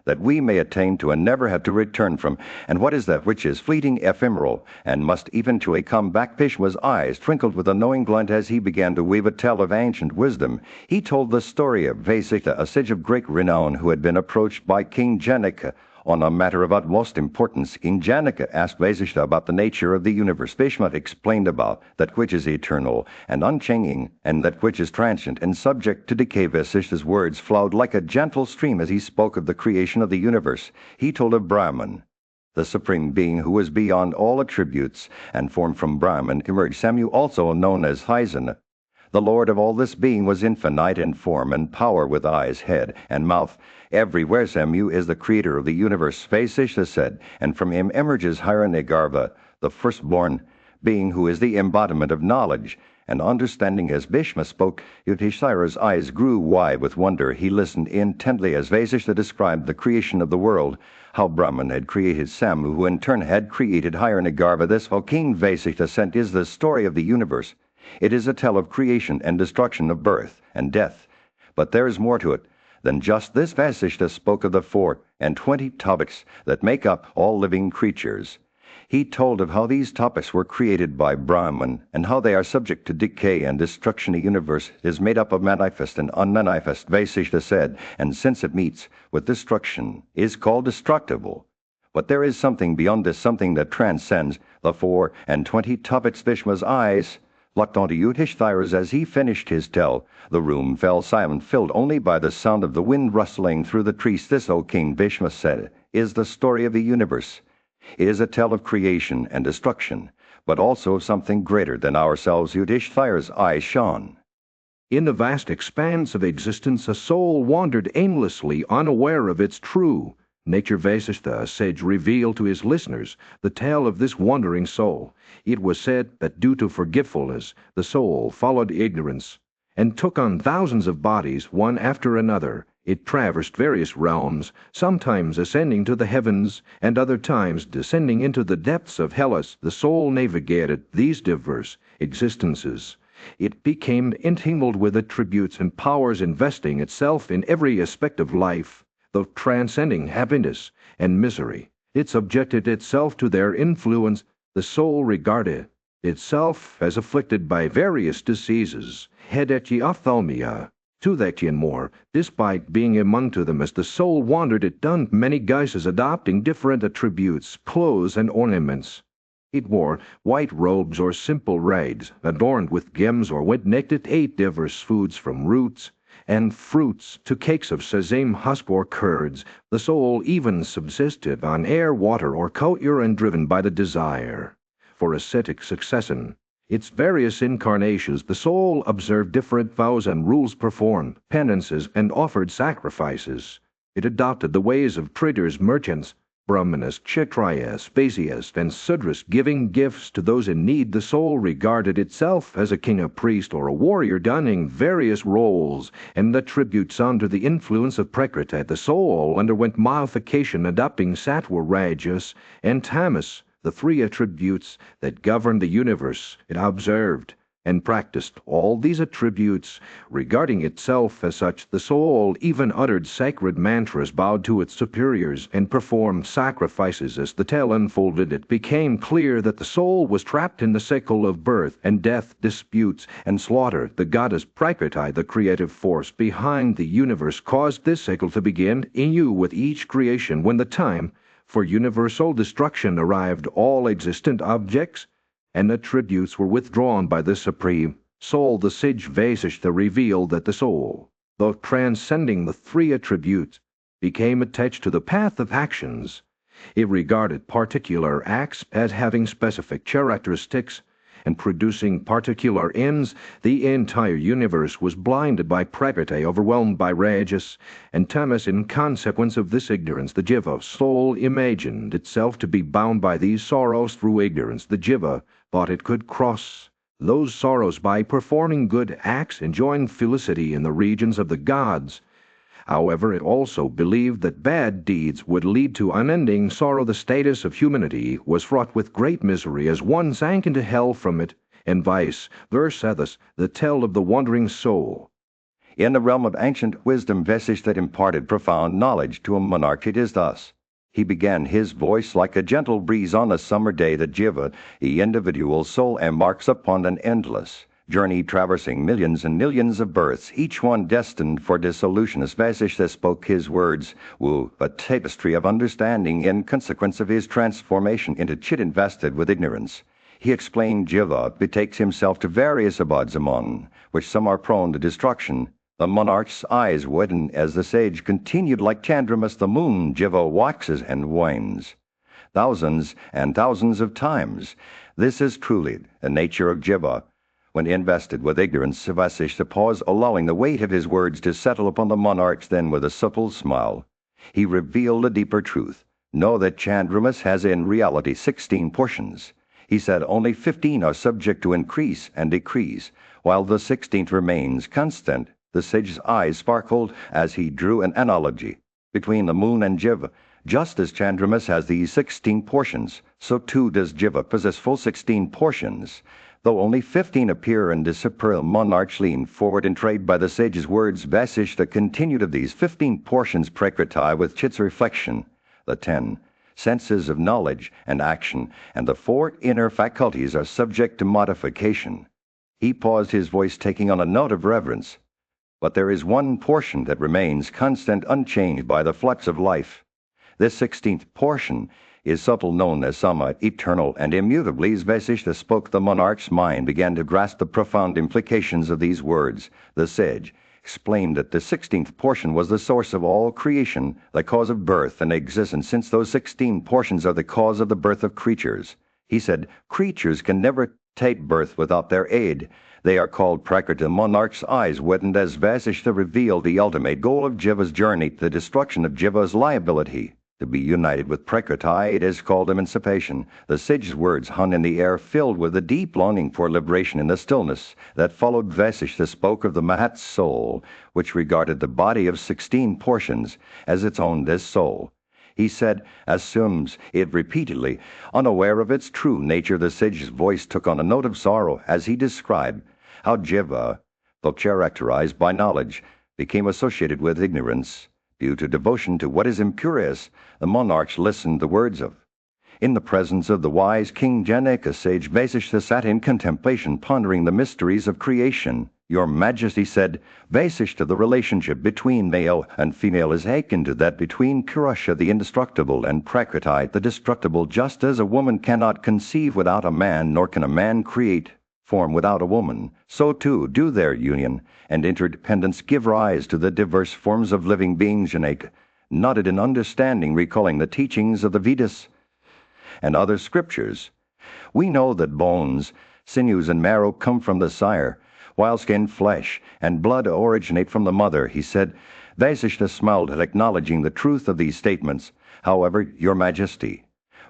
[SPEAKER 1] that we may attain to and never have to return from? And what is that which is fleeting, ephemeral, and must eventually come back? Bhishma's eyes twinkled with a knowing glint as he began to weave a tale of ancient wisdom. He told the story of Vasishtha, a sage of great renown who had been approached by King Janaka on a matter of utmost importance. King Janaka asked Vasishtha about the nature of the universe. Bhishma explained about that which is eternal and unchanging, and that which is transient and subject to decay. Vasishtha's words flowed like a gentle stream as he spoke of the creation of the universe. He told of Brahman, the supreme being who was beyond all attributes, and formed from Brahman emerged Samu, also known as Hyzen. The Lord of all this being was infinite in form and power, with eyes, head, and mouth everywhere. Samu is the creator of the universe, Vasishtha said, and from him emerges Hiranyagarbha, the firstborn being who is the embodiment of knowledge and understanding. As Bhishma spoke, Yudhishthira's eyes grew wide with wonder. He listened intently as Vasishtha described the creation of the world, how Brahman had created Samu, who in turn had created Hiranyagarbha. This, O King Vasishtha said, is the story of the universe. It is a tale of creation and destruction, of birth and death. But there is more to it than just this. Vasishtha spoke of the 24 topics that make up all living creatures. He told of how these topics were created by Brahman and how they are subject to decay and destruction. The universe is made up of manifest and unmanifest, Vasishtha said, and since it meets with destruction, is called destructible. But there is something beyond this, something that transcends the 24 topics. Bhishma's eyes locked onto Yudhishthira's as he finished his tale. The room fell silent, filled only by the sound of the wind rustling through the trees. This, O King, Bhishma said, is the story of the universe. It is a tale of creation and destruction, but also of something greater than ourselves. Yudhishthira's eyes shone.
[SPEAKER 3] In the vast expanse of existence, a soul wandered aimlessly, unaware of its true nature. Vasishtha, a sage, revealed to his listeners the tale of this wandering soul. It was said that due to forgetfulness, the soul followed ignorance and took on thousands of bodies, one after another. It traversed various realms, sometimes ascending to the heavens, and other times descending into the depths of Hellas. The soul navigated these diverse existences. It became entangled with attributes and powers, investing itself in every aspect of life, though transcending happiness and misery. It subjected itself to their influence. The soul regarded itself as afflicted by various diseases, headache, ophthalmia, toothache, and more. Despite being among to them, as the soul wandered, it donned many guises, adopting different attributes, clothes, and ornaments. It wore white robes or simple rags, adorned with gems, or went naked. It ate diverse foods, from roots and fruits to cakes of sesame husk or curds. The soul even subsisted on air, water, or cow urine, driven by the desire for ascetic succession. Its various incarnations, the soul observed different vows and rules, performed penances, and offered sacrifices. It adopted the ways of traders, merchants, Brahmanas, Kshatriyas, Vaisyas, and Sudras, giving gifts to those in need. The soul regarded itself as a king, a priest, or a warrior, donning various roles and attributes under the influence of Prakriti. The soul underwent modification, adopting sattva, rajas, and tamas, the three attributes that govern the universe. It observed and practiced all these attributes, regarding itself as such. The soul even uttered sacred mantras, bowed to its superiors, and performed sacrifices. As the tale unfolded, it became clear that the soul was trapped in the cycle of birth and death, disputes, and slaughter. The goddess Prakriti, the creative force behind the universe, caused this cycle to begin anew with each creation. When the time for universal destruction arrived, all existent objects and attributes were withdrawn by the Supreme Soul. The sage Vasishtha revealed that the soul, though transcending the three attributes, became attached to the path of actions. It regarded particular acts as having specific characteristics and producing particular ends. The entire universe was blinded by prakriti, overwhelmed by rajas and tamas. In consequence of this ignorance, the jiva soul imagined itself to be bound by these sorrows. Through ignorance, the jiva thought it could cross those sorrows by performing good acts, enjoying felicity in the regions of the gods. However, it also believed that bad deeds would lead to unending sorrow. The status of humanity was fraught with great misery as one sank into hell from it, and vice versa, thus the tale of the wandering soul.
[SPEAKER 1] In the realm of ancient wisdom, Vasishtha imparted profound knowledge to a monarch. It is thus. He began his voice like a gentle breeze on a summer day. The jiva, the individual soul, embarks upon an endless journey traversing millions and millions of births, each one destined for dissolution. As Vasishtha spoke, his words wove a tapestry of understanding in consequence of his transformation into chit invested with ignorance. He explained jiva betakes himself to various abodes, among which some are prone to destruction. The monarch's eyes widened as the sage continued. Like Chandramas, the moon, jiva waxes and wanes thousands and thousands of times. This is truly the nature of jiva. When invested with ignorance, Vasishtha paused, allowing the weight of his words to settle upon the monarchs. Then, with a subtle smile, he revealed a deeper truth. Know that Chandramas has in reality 16 portions. He said only 15 are subject to increase and decrease, while the 16th remains constant. The sage's eyes sparkled as he drew an analogy between the moon and jiva. Just as Chandramas has these 16 portions, so too does jiva possess full 16 portions. Though only 15 appear and disappear, monarchs lean forward and trade by the sage's words. Vasishtha continued, of these 15 portions, prakriti with chit's reflection, the 10 senses of knowledge and action, and the 4 inner faculties are subject to modification. He paused, his voice taking on a note of reverence. But there is one portion that remains constant, unchanged by the flux of life. This 16th portion is subtle, known as sama, eternal and immutably. As Vasishtha spoke, the monarch's mind began to grasp the profound implications of these words. The sage explained that the 16th portion was the source of all creation, the cause of birth and existence, since those 16 portions are the cause of the birth of creatures. He said, creatures can never take birth without their aid. They are called prakriti. The monarch's eyes widened as Vasishtha revealed the ultimate goal of jiva's journey, the destruction of jiva's liability to be united with prakriti. It is called emancipation. The sage's words hung in the air, filled with a deep longing for liberation. In the stillness that followed, Vasishtha spoke of the Mahat soul, which regarded the body of 16 portions as its own. This soul, he said, assumes it repeatedly, unaware of its true nature. The sage's voice took on a note of sorrow as he described how jiva, though characterized by knowledge, became associated with ignorance due to devotion to what is impurious. The monarchs listened the words of. In the presence of the wise King Janaka, sage Vasishtha sat in contemplation, pondering the mysteries of creation. Your Majesty, said Vasishtha, the relationship between male and female is akin to that between Purusha, the indestructible, and Prakriti, the destructible. Just as a woman cannot conceive without a man, nor can a man create form without a woman, so too do their union and interdependence give rise to the diverse forms of living beings. Janaka nodded in understanding, recalling the teachings of the Vedas and other scriptures. We know that bones, sinews, and marrow come from the sire, while skin, flesh, and blood originate from the mother, he said. Vasishtha smiled at acknowledging the truth of these statements. However, Your Majesty,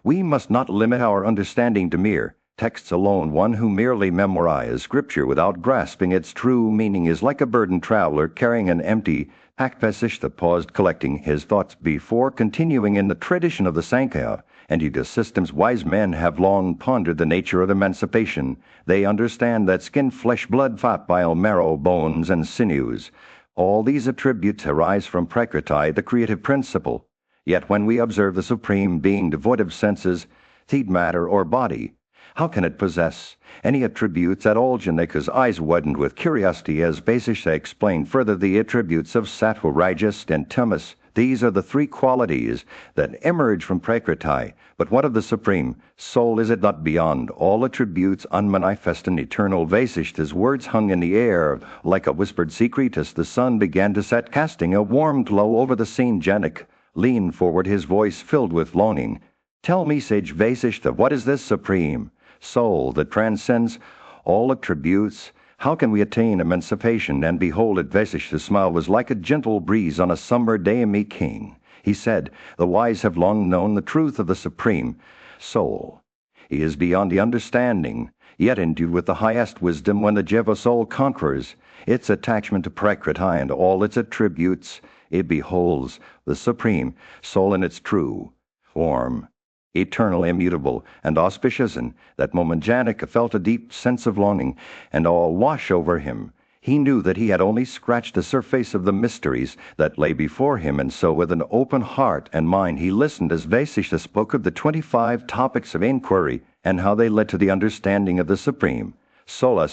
[SPEAKER 1] we must not limit our understanding to mere texts alone. One who merely memorizes scripture without grasping its true meaning is like a burdened traveler carrying an empty pack. Vasishtha paused, collecting his thoughts before continuing. In the tradition of the Sankhya and Yoga systems, wise men have long pondered the nature of emancipation. They understand that skin, flesh, blood, fat, bile, marrow, bones, and sinews, all these attributes arise from Prakriti, the creative principle. Yet when we observe the Supreme Being devoid of senses, seed matter, or body, how can it possess any attributes at all? Janaka's eyes widened with curiosity as Vasishtha explained further the attributes of sattva, rajas, and tamas. These are the three qualities that emerge from Prakriti, but what of the Supreme Soul? Is it not beyond all attributes, unmanifest and eternal? Vasishta's words hung in the air like a whispered secret as the sun began to set, casting a warm glow over the scene. Janak leaned forward, his voice filled with longing. Tell me, sage Vasishta, what is this Supreme Soul that transcends all attributes? How can we attain emancipation? And behold, it, Vasishta's smile was like a gentle breeze on a summer day. Me king, he said, the wise have long known the truth of the Supreme Soul. He is beyond the understanding, yet endued with the highest wisdom. When the Jiva soul conquers its attachment to Prakriti and all its attributes, it beholds the Supreme Soul in its true form, eternal, immutable, and auspicious. In that moment Janaka felt a deep sense of longing and awe wash over him. He knew that he had only scratched the surface of the mysteries that lay before him, and so with an open heart and mind he listened as Vasishta spoke of the 25 topics of inquiry and how they led to the understanding of the Supreme Soul.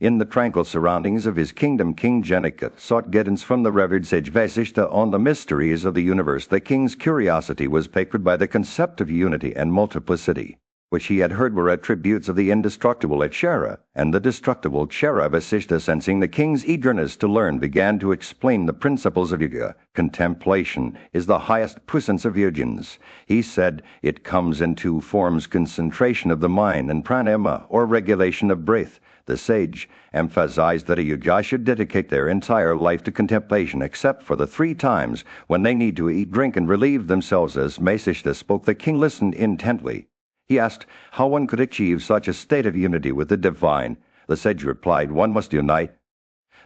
[SPEAKER 1] In the tranquil surroundings of his kingdom, King Janaka sought guidance from the revered sage Vasishta on the mysteries of the universe. The king's curiosity was piqued by the concept of unity and multiplicity, which he had heard were attributes of the indestructible Akshara and the destructible Kshara. Vasishta, sensing the king's eagerness to learn, began to explain the principles of yoga. Contemplation is the highest puissance of yogins. He said it comes in two forms: concentration of the mind and pranayama, or regulation of breath. The sage emphasized that a yogi should dedicate their entire life to contemplation, except for the 3 times when they need to eat, drink, and relieve themselves. As Vasishta spoke, the king listened intently. He asked how one could achieve such a state of unity with the divine. The sage replied, one must unite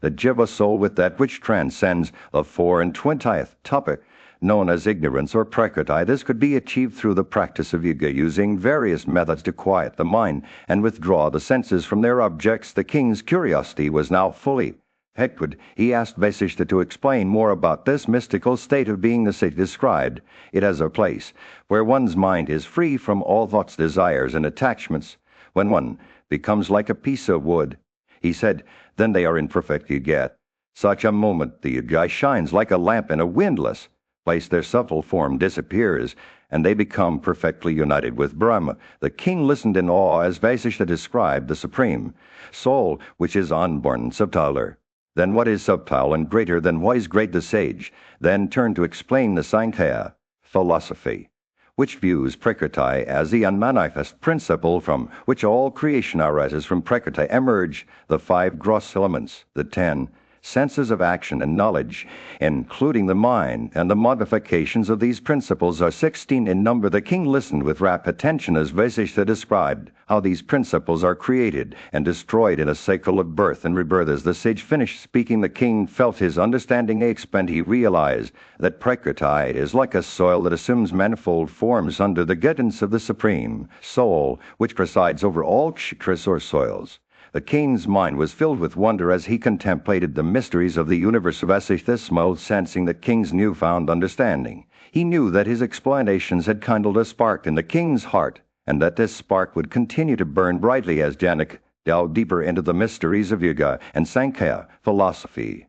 [SPEAKER 1] the Jiva soul with that which transcends the 24th topic, known as ignorance or Prakriti. This could be achieved through the practice of yoga, using various methods to quiet the mind and withdraw the senses from their objects. The king's curiosity was now fully piqued. He asked Vasishta to explain more about this mystical state of being. The sage described it as a place where one's mind is free from all thoughts, desires, and attachments. When one becomes like a piece of wood, he said, then they are in perfect yoga. Such a moment the yogi shines like a lamp in a windless place. Their subtle form disappears, and they become perfectly united with Brahma. The king listened in awe as Vasishta described the Supreme Soul, which is unborn, subtiler than what is subtile, and greater than what is great. The sage then turned to explain the Sankhya philosophy, which views Prakriti as the unmanifest principle from which all creation arises. From Prakriti emerge the 5 gross elements, the 10 senses of action and knowledge, including the mind, and the modifications of these principles are 16 in number. The king listened with rapt attention as Vasishta described how these principles are created and destroyed in a cycle of birth and rebirth. As the sage finished speaking, the king felt his understanding expand. He realized that Prakriti is like a soil that assumes manifold forms under the guidance of the Supreme Soul, which presides over all kshetras or soils. The king's mind was filled with wonder as he contemplated the mysteries of the universe. Vasishta smiled, sensing the king's newfound understanding. He knew that his explanations had kindled a spark in the king's heart, and that this spark would continue to burn brightly as Janak delved deeper into the mysteries of yoga and Sankhya philosophy.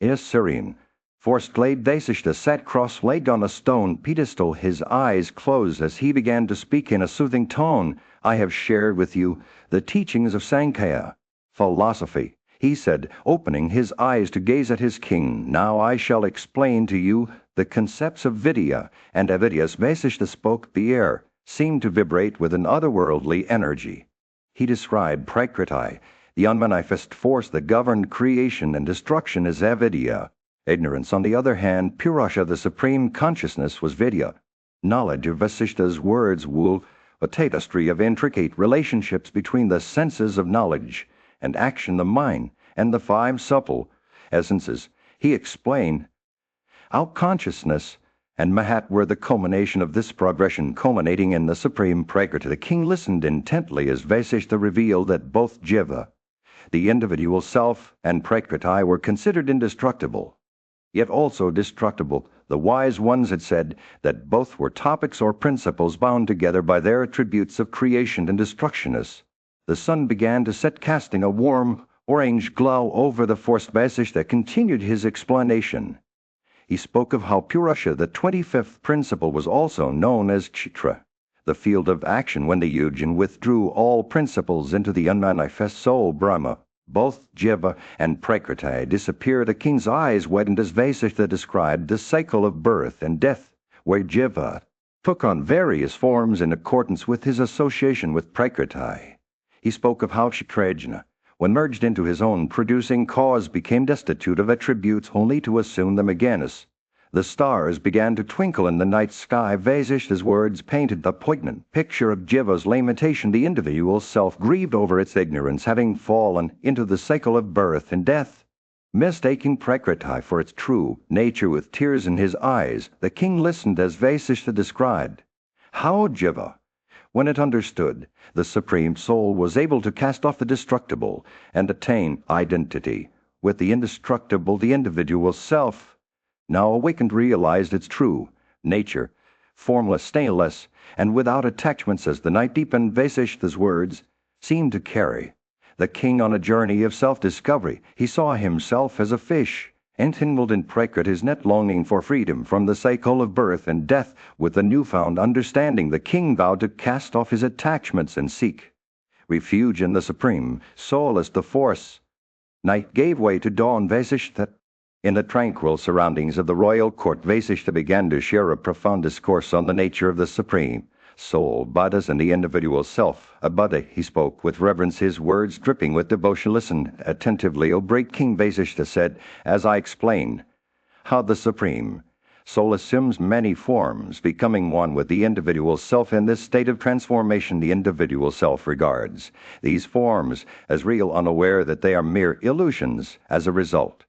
[SPEAKER 1] Is serene, forced-laid Vasishta sat cross-legged on a stone pedestal, his eyes closed as he began to speak in a soothing tone. I have shared with you the teachings of Sankhya philosophy, he said, opening his eyes to gaze at his king. Now I shall explain to you the concepts of Vidya and Avidya. As Vasishta spoke, the air seemed to vibrate with an otherworldly energy. He described Prakriti, the unmanifest force that governed creation and destruction, as Avidya. Ignorance, on the other hand, Purusha, the supreme consciousness, was Vidya. Knowledge of Vasishta's words wove a tapestry of intricate relationships between the senses of knowledge and action, the mind, and the 5 supple essences. He explained how consciousness and Mahat were the culmination of this progression, culminating in the supreme Prakriti. The king listened intently as Vasishta revealed that both Jiva, the individual self, and Prakriti were considered indestructible, yet also destructible. The wise ones had said that both were topics or principles bound together by their attributes of creation and destructionness. The sun began to set, casting a warm orange glow over the forest. Vasishta continued his explanation. He spoke of how Purusha, the 25th principle, was also known as Chitra, the field of action when the yujin withdrew all principles into the unmanifest soul Brahma. Both Jiva and Prakriti disappear. The king's eyes widened as Vasishtha described the cycle of birth and death, where Jiva took on various forms in accordance with his association with Prakriti. He spoke of how Kshetrajna, when merged into his own producing cause, became destitute of attributes only to assume them again as the stars began to twinkle in the night sky. Vasishtha's words painted the poignant picture of Jiva's lamentation. The individual self grieved over its ignorance, having fallen into the cycle of birth and death. Mistaking Prakriti for its true nature with tears in his eyes, the king listened as Vasishtha described how Jiva, when it understood the Supreme Soul, was able to cast off the destructible and attain identity with the indestructible. The individual self, now awakened, realized its true nature, formless, stainless, and without attachments. As the night deepened, Vasishtha's words seemed to carry the king on a journey of self-discovery. He saw himself as a fish, entangled in Prakriti's net, longing for freedom from the cycle of birth and death. With the newfound understanding, the king vowed to cast off his attachments and seek refuge in the Supreme Soul as the force. Night gave way to dawn. Vasishtha, in the tranquil surroundings of the royal court, Vasishtha began to share a profound discourse on the nature of the Supreme Soul, Buddhas, and the individual self. A Buddha, he spoke with reverence, his words dripping with devotion. Listen attentively, O great king, Vasishtha said, as I explain how the Supreme Soul assumes many forms, becoming one with the individual self. In this state of transformation, the individual self regards these forms as real, unaware that they are mere illusions. As a result,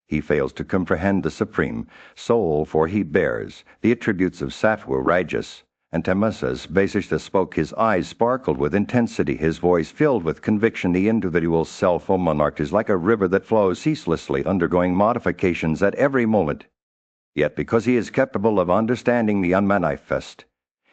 [SPEAKER 1] he fails to comprehend the Supreme Soul, for he bears the attributes of sattva, rajas, and tamasas. Vasishtha spoke. His eyes sparkled with intensity, his voice filled with conviction. The individual self, O monarch, is like a river that flows ceaselessly, undergoing modifications at every moment. Yet because he is capable of understanding the unmanifest,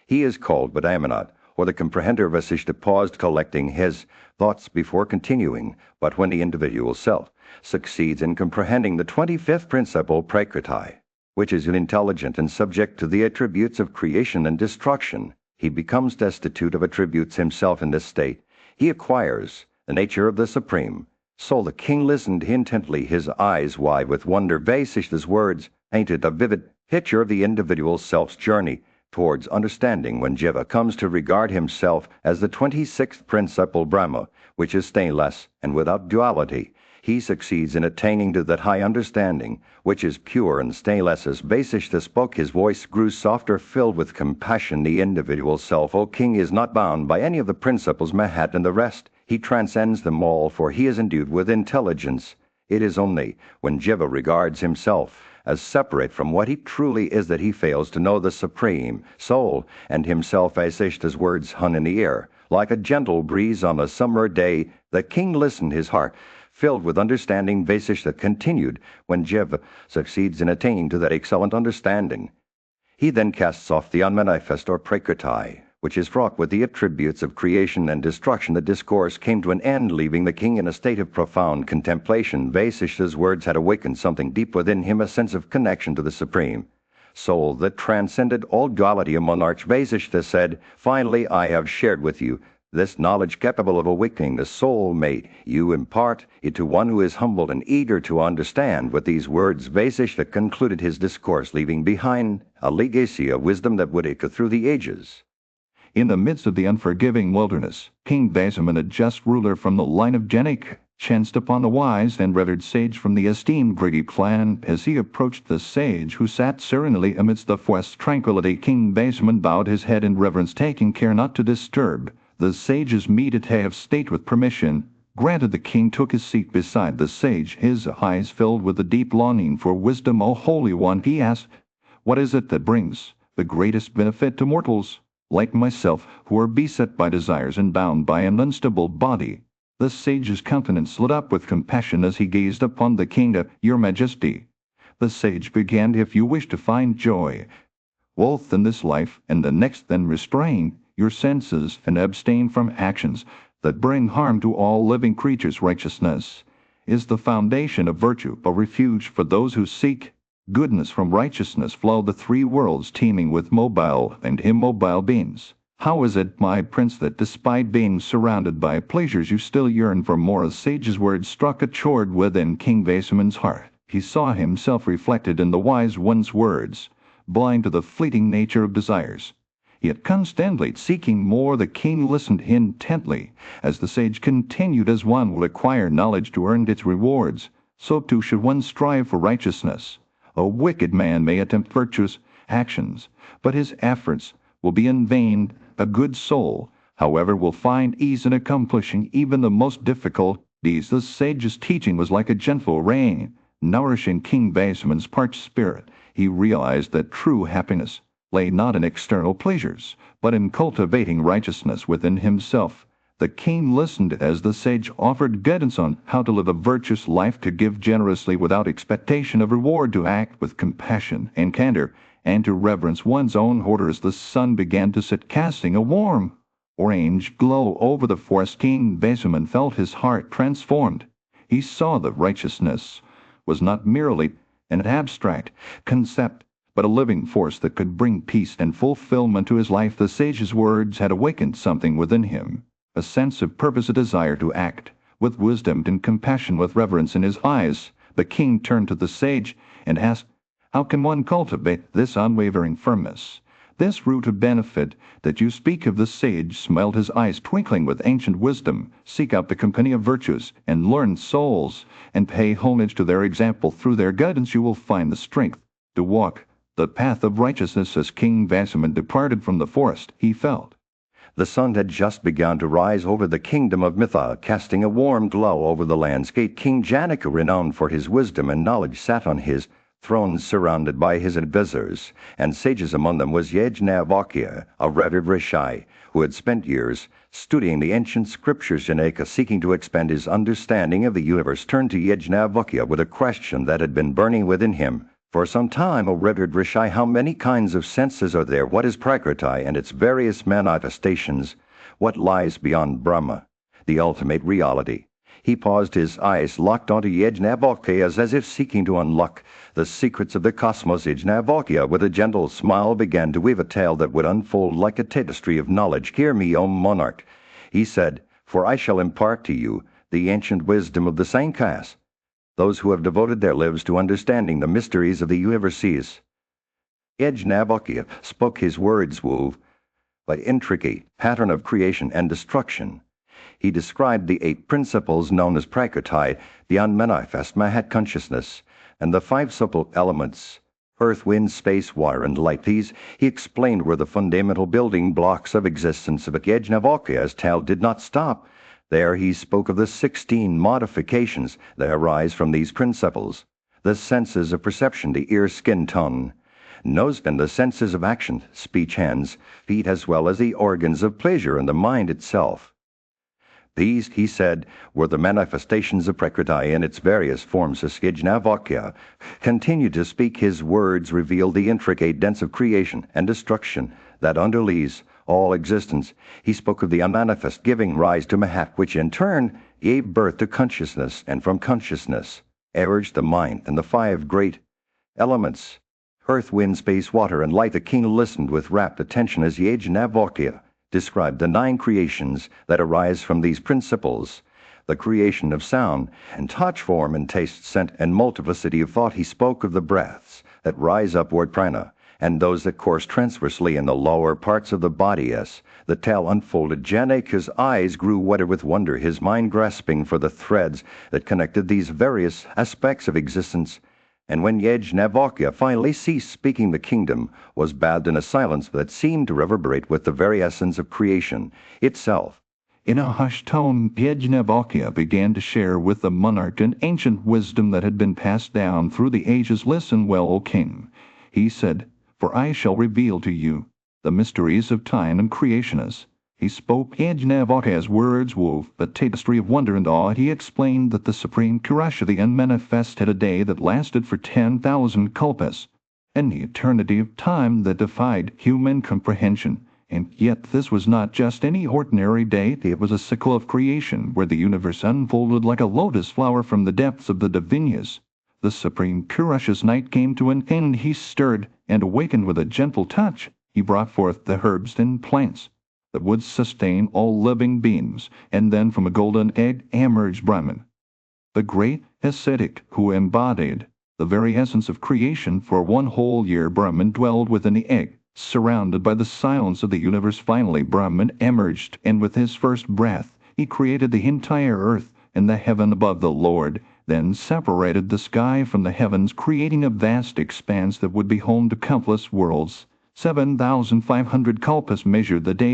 [SPEAKER 1] he is called Vadamanat, or the comprehender. Vasishtha paused, collecting his thoughts before continuing. But when the individual self succeeds in comprehending the 25th principle, Prakriti, which is intelligent and subject to the attributes of creation and destruction, he becomes destitute of attributes himself. In this state, he acquires the nature of the Supreme Soul. The king listened intently, his eyes wide with wonder. Vasishtha's words painted a vivid picture of the individual self's journey towards understanding. When Jiva comes to regard himself as the 26th principle, Brahma, which is stainless and without duality, he succeeds in attaining to that high understanding, which is pure and stainless. As Vasishtha spoke, his voice grew softer, filled with compassion. The individual self, O king, is not bound by any of the principles, Mahat and the rest. He transcends them all, for he is endued with intelligence. It is only when Jiva regards himself as separate from what he truly is that he fails to know the Supreme Soul and himself. Vasishtha's words hung in the air like a gentle breeze on a summer day. The king listened, his heart filled with understanding. Vasishtha continued, when Jiva succeeds in attaining to that excellent understanding, he then casts off the unmanifest, or Prakriti, which is fraught with the attributes of creation and destruction. The discourse came to an end, leaving the king in a state of profound contemplation. Vasishtha's words had awakened something deep within him, a sense of connection to the Supreme Soul that transcended all duality. A monarch, Vasishtha said, finally, I have shared with you this knowledge capable of awakening the soul. May you impart it to one who is humble and eager to understand. With these words, Vasishtha concluded his discourse, leaving behind a legacy of wisdom that would echo through the ages.
[SPEAKER 2] In the midst of the unforgiving wilderness, King Vasaman, a just ruler from the line of Janak, chanced upon a wise and revered sage from the esteemed Grigi clan. As he approached the sage, who sat serenely amidst the forest's tranquility, King Vasaman bowed his head in reverence, taking care not to disturb the sage's meditative state. With permission granted, the king took his seat beside the sage, his eyes filled with a deep longing for wisdom. O Holy One, he asked, what is it that brings the greatest benefit to mortals like myself, who are beset by desires and bound by an unstable body? The sage's countenance lit up with compassion as he gazed upon the king. Your Majesty, the sage began, if you wish to find joy, both in this life and the next, then restrain your senses and abstain from actions that bring harm to all living creatures. Righteousness is the foundation of virtue, a refuge for those who seek Goodness from righteousness flow the three worlds teeming with mobile and immobile beings. How is it, my prince, that despite being surrounded by pleasures you still yearn for more? A sage's words struck a chord within King Vasaman's heart. He saw himself reflected in the wise one's words, blind to the fleeting nature of desires, yet constantly seeking more. The king listened intently as the sage continued. As one will acquire knowledge to earn its rewards, so too should one strive for righteousness. A wicked man may attempt virtuous actions, but his efforts will be in vain. A good soul, however, will find ease in accomplishing even the most difficult deeds. The sage's teaching was like a gentle rain, nourishing King Vasaman's parched spirit. He realized that true happiness lay not in external pleasures, but in cultivating righteousness within himself. The king listened as the sage offered guidance on how to live a virtuous life, to give generously without expectation of reward, to act with compassion and candor, and to reverence one's own order. As the sun began to set, casting a warm orange glow over the forest, King Vasaman felt his heart transformed. He saw that righteousness was not merely an abstract concept, but a living force that could bring peace and fulfillment to his life. The sage's words had awakened something within him, a sense of purpose, a desire to act with wisdom and compassion. With reverence in his eyes, the king turned to the sage and asked, "How can one cultivate this unwavering firmness, this root of benefit that you speak of?" The sage smiled, his eyes twinkling with ancient wisdom. "Seek out the company of virtuous and learned souls, and pay homage to their example. Through their guidance you will find the strength to walk the path of righteousness." As King Vasaman departed from the forest, he felt
[SPEAKER 1] the sun had just begun to rise over the kingdom of Mitha, casting a warm glow over the landscape. King Janaka, renowned for his wisdom and knowledge, sat on his throne surrounded by his advisors and sages. Among them was Yajnavalkya, a revered rishi, who had spent years studying the ancient scriptures. Janaka, seeking to expand his understanding of the universe, turned to Yajnavalkya with a question that had been burning within him for some time. "O revered rishi, how many kinds of senses are there? What is Prakriti and its various manifestations? What lies beyond Brahma, the ultimate reality?" He paused, his eyes locked onto Yajnavalkya as if seeking to unlock the secrets of the cosmos. Yajnavalkya, with a gentle smile, began to weave a tale that would unfold like a tapestry of knowledge. "Hear me, O monarch," he said, "for I shall impart to you the ancient wisdom of the Sankhyas, those who have devoted their lives to understanding the mysteries of the universes." Yajnavalkya spoke, his words wove by intricate pattern of creation and destruction. He described the 8 principles known as Prakriti, the unmanifest Mahat consciousness, and the 5 supple elements, earth, wind, space, water, and light. These, he explained, were the fundamental building blocks of existence. But Yajnavalkya's tale did not stop there. He spoke of the 16 modifications that arise from these principles: the senses of perception, the ear, skin, tongue, nose, and the senses of action, speech, hands, feet, as well as the organs of pleasure and the mind itself. These, he said, were the manifestations of Prakriti in its various forms. As Yajnavalkya continued to speak, his words revealed the intricate dance of creation and destruction that underlies all existence. He spoke of the unmanifest giving rise to Mahat, which in turn gave birth to consciousness, and from consciousness emerged the mind and the 5 great elements: earth, wind, space, water, and light. The king listened with rapt attention as Yajnavalkya described the 9 creations that arise from these principles: the creation of sound and touch, form and taste, scent, and multiplicity of thought. He spoke of the breaths that rise upward, prana, and those that course transversely in the lower parts of the body. As the tale unfolded, Janaka's eyes grew wider with wonder, his mind grasping for the threads that connected these various aspects of existence. And when Yajnavalkya finally ceased speaking, the kingdom was bathed in a silence that seemed to reverberate with the very essence of creation itself.
[SPEAKER 2] In a hushed tone, Yajnavalkya began to share with the monarch an ancient wisdom that had been passed down through the ages. "Listen well, O king," he said, "for I shall reveal to you the mysteries of time and creation." As he spoke, Yajnavalkya's words wove a tapestry of wonder and awe. He explained that the supreme Purusha, the unmanifest, had a day that lasted for 10,000 kalpas, an eternity of time that defied human comprehension. And yet this was not just any ordinary day. It was a cycle of creation where the universe unfolded like a lotus flower from the depths of the Divinyas. The supreme Purusha's night came to an end. He stirred, and awakened with a gentle touch. He brought forth the herbs and plants that would sustain all living beings, and then from a golden egg emerged Brahman, the great ascetic who embodied the very essence of creation. For 1 whole year Brahman dwelled within the egg, surrounded by the silence of the universe. Finally Brahman emerged, and with his first breath he created the entire earth and the heaven above. The Lord then separated the sky from the heavens, creating a vast expanse that would be home to countless worlds. 7,500 kalpas measured the day